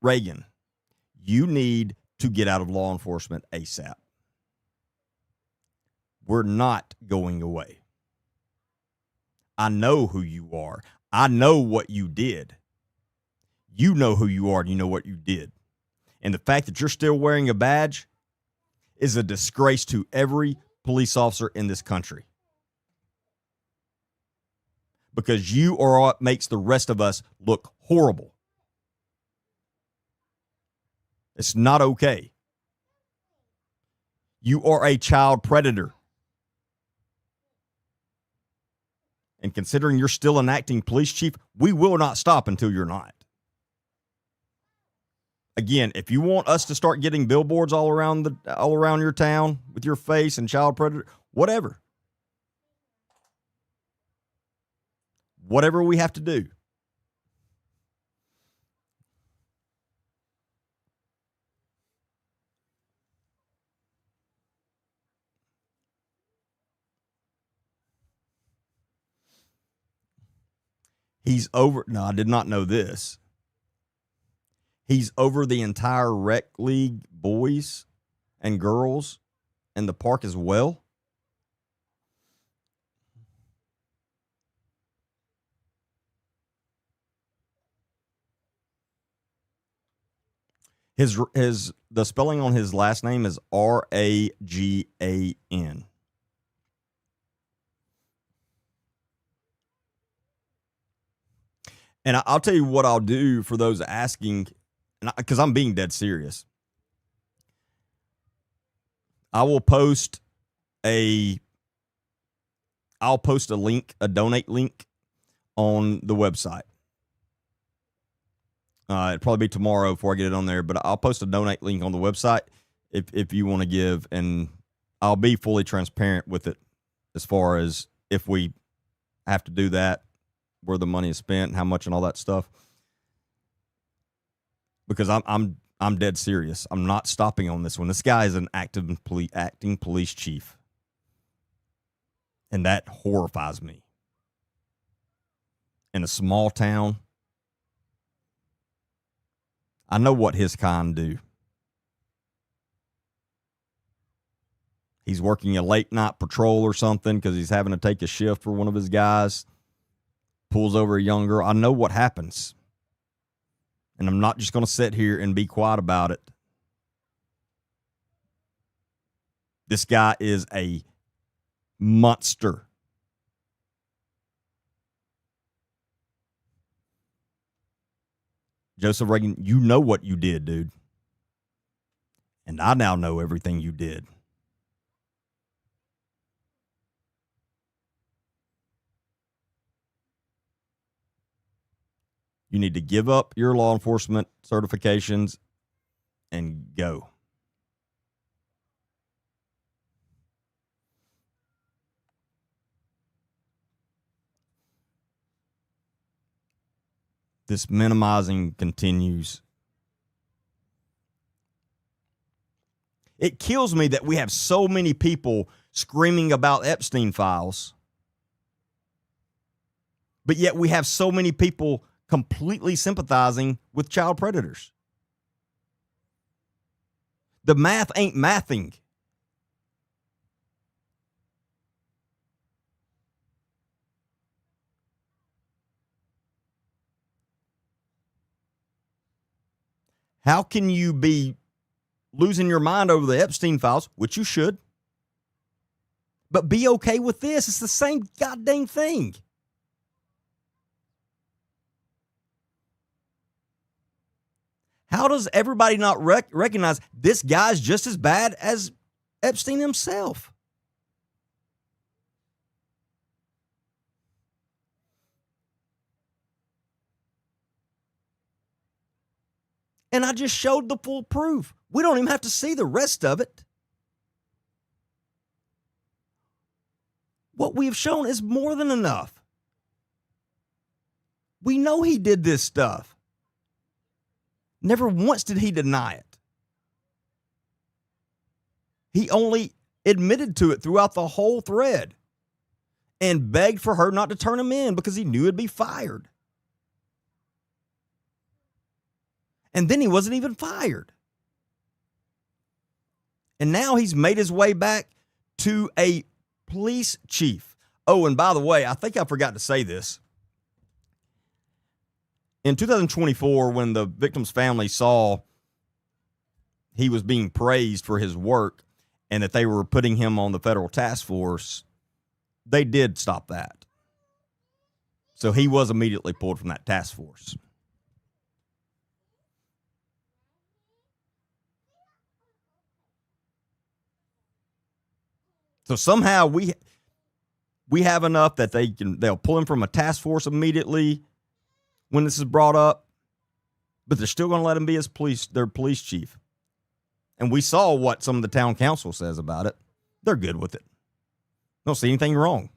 Reagan, you need to get out of law enforcement ASAP. We're not going away. I know who you are. I know what you did. You know who you are and you know what you did. And the fact that you're still wearing a badge is a disgrace to every police officer in this country. Because you are what makes the rest of us look horrible. It's not okay. You are a child predator. And considering you're still an acting police chief, we will not stop until you're not. Again, if you want us to start getting billboards all around your town with your face and child predator, whatever we have to do. No, I did not know this. He's over the entire rec league boys and girls and the park as well. The spelling on his last name is Ragan. And I'll tell you what I'll do for those asking, because I'm being dead serious. I'll post a link, a donate link on the website. It'll probably be tomorrow before I get it on there, but I'll post a donate link on the website if you want to give, and I'll be fully transparent with it as far as if we have to do that, where the money is spent, how much, and all that stuff. Because I'm dead serious. I'm not stopping on this one. This guy is an acting police chief, and that horrifies me. In a small town, I know what his kind do. He's working a late night patrol or something because he's having to take a shift for one of his guys. Pulls over a young girl. I know what happens. And I'm not just going to sit here and be quiet about it. This guy is a monster. Joseph Reagan, you know what you did, dude. And I now know everything you did. You need to give up your law enforcement certifications and go. this minimizing continues. It kills me that we have so many people screaming about Epstein files, but yet we have so many people completely sympathizing with child predators. The math ain't mathing. How can you be losing your mind over the Epstein files, which you should, but be okay with this? It's the same goddamn thing. How does everybody not recognize this guy's just as bad as Epstein himself? And I just showed the full proof. We don't even have to see the rest of it. What we have shown is more than enough. We know he did this stuff. Never once did he deny it. He only admitted to it throughout the whole thread and begged for her not to turn him in because he knew he'd be fired. And then he wasn't even fired. And now he's made his way back to a police chief. Oh, and by the way, I think I forgot to say this. In 2024, when the victim's family saw he was being praised for his work and that they were putting him on the federal task force, they did stop that. So he was immediately pulled from that task force. So somehow we have enough that they'll pull him from a task force immediately when this is brought up, but they're still going to let him be their police chief. And we saw what some of the town council says about it. They're good with it. Don't see anything wrong.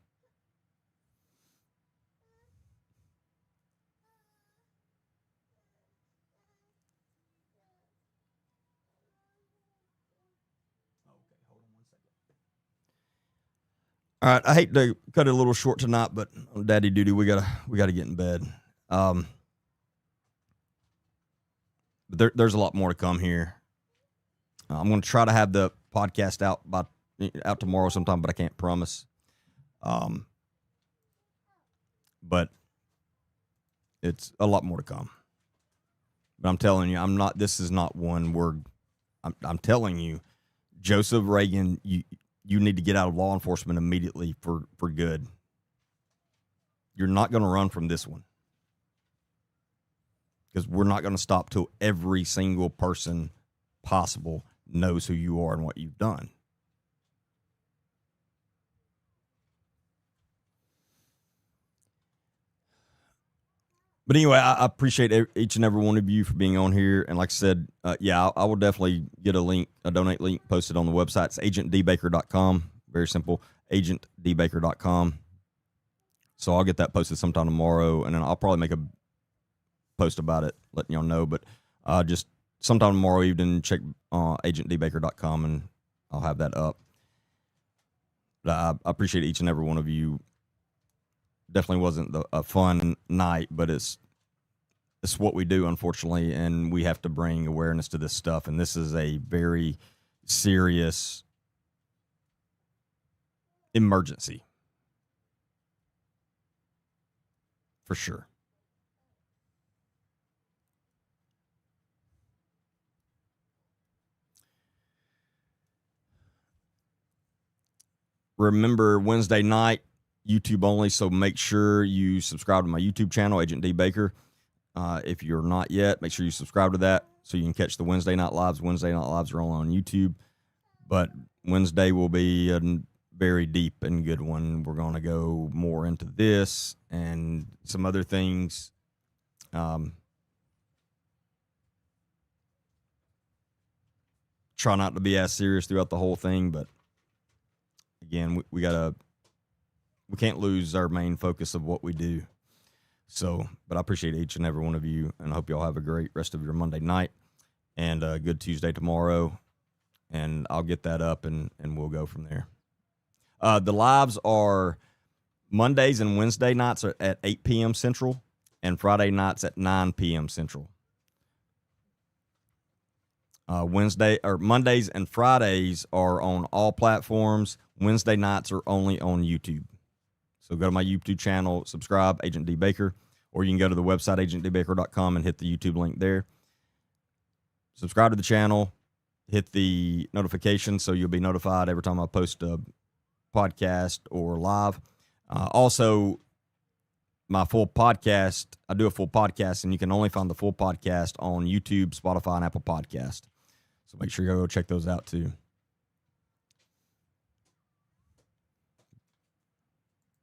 All right, I hate to cut it a little short tonight, but on daddy duty, we gotta get in bed. But there's a lot more to come here. I'm going to try to have the podcast out tomorrow sometime, but I can't promise. But it's a lot more to come. But I'm telling you, this is not one word. I'm telling you, Joseph Reagan, you need to get out of law enforcement immediately for good. You're not going to run from this one. Because we're not going to stop till every single person possible knows who you are and what you've done. But anyway, I appreciate each and every one of you for being on here. And like I said, I will definitely get a donate link posted on the website. It's agentdbaker.com. Very simple, agentdbaker.com. So I'll get that posted sometime tomorrow, and then I'll probably make a post about it, letting y'all know. But just sometime tomorrow evening, check agentdbaker.com, and I'll have that up. But I appreciate each and every one of you. Definitely wasn't a fun night, but it's what we do, unfortunately, and we have to bring awareness to this stuff. And this is a very serious emergency, for sure. Remember, Wednesday night, YouTube only, so make sure you subscribe to my YouTube channel, Agent D. Baker. If you're not yet, make sure you subscribe to that so you can catch the Wednesday night lives. Wednesday night lives are only on YouTube, but Wednesday will be a very deep and good one. We're going to go more into this and some other things. Try not to be as serious throughout the whole thing, but again, we can't lose our main focus of what we do. So, but I appreciate each and every one of you, and I hope y'all have a great rest of your Monday night and a good Tuesday tomorrow. And I'll get that up, and we'll go from there. The lives are Mondays and Wednesday nights are at 8 p.m. Central, and Friday nights at 9 p.m. Central. Mondays and Fridays are on all platforms. Wednesday nights are only on YouTube. So go to my YouTube channel, subscribe, Agent D Baker, or you can go to the website agentdbaker.com and hit the YouTube link there. Subscribe to the channel, hit the notification so you'll be notified every time I post a podcast or live. Also, my full podcast, I do a full podcast, and you can only find the full podcast on YouTube, Spotify, and Apple Podcast. So make sure you go check those out too.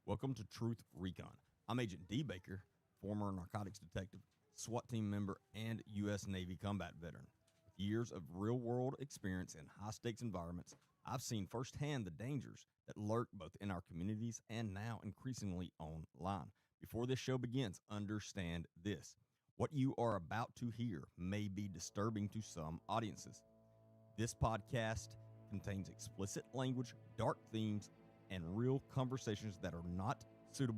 Welcome to Truth Recon. I'm Agent D Baker, former narcotics detective, SWAT team member, and U.S. Navy combat veteran. With years of real-world experience in high-stakes environments, I've seen firsthand the dangers that lurk both in our communities and now increasingly online. Before this show begins, understand this. What you are about to hear may be disturbing to some audiences. This podcast contains explicit language, dark themes, and real conversations that are not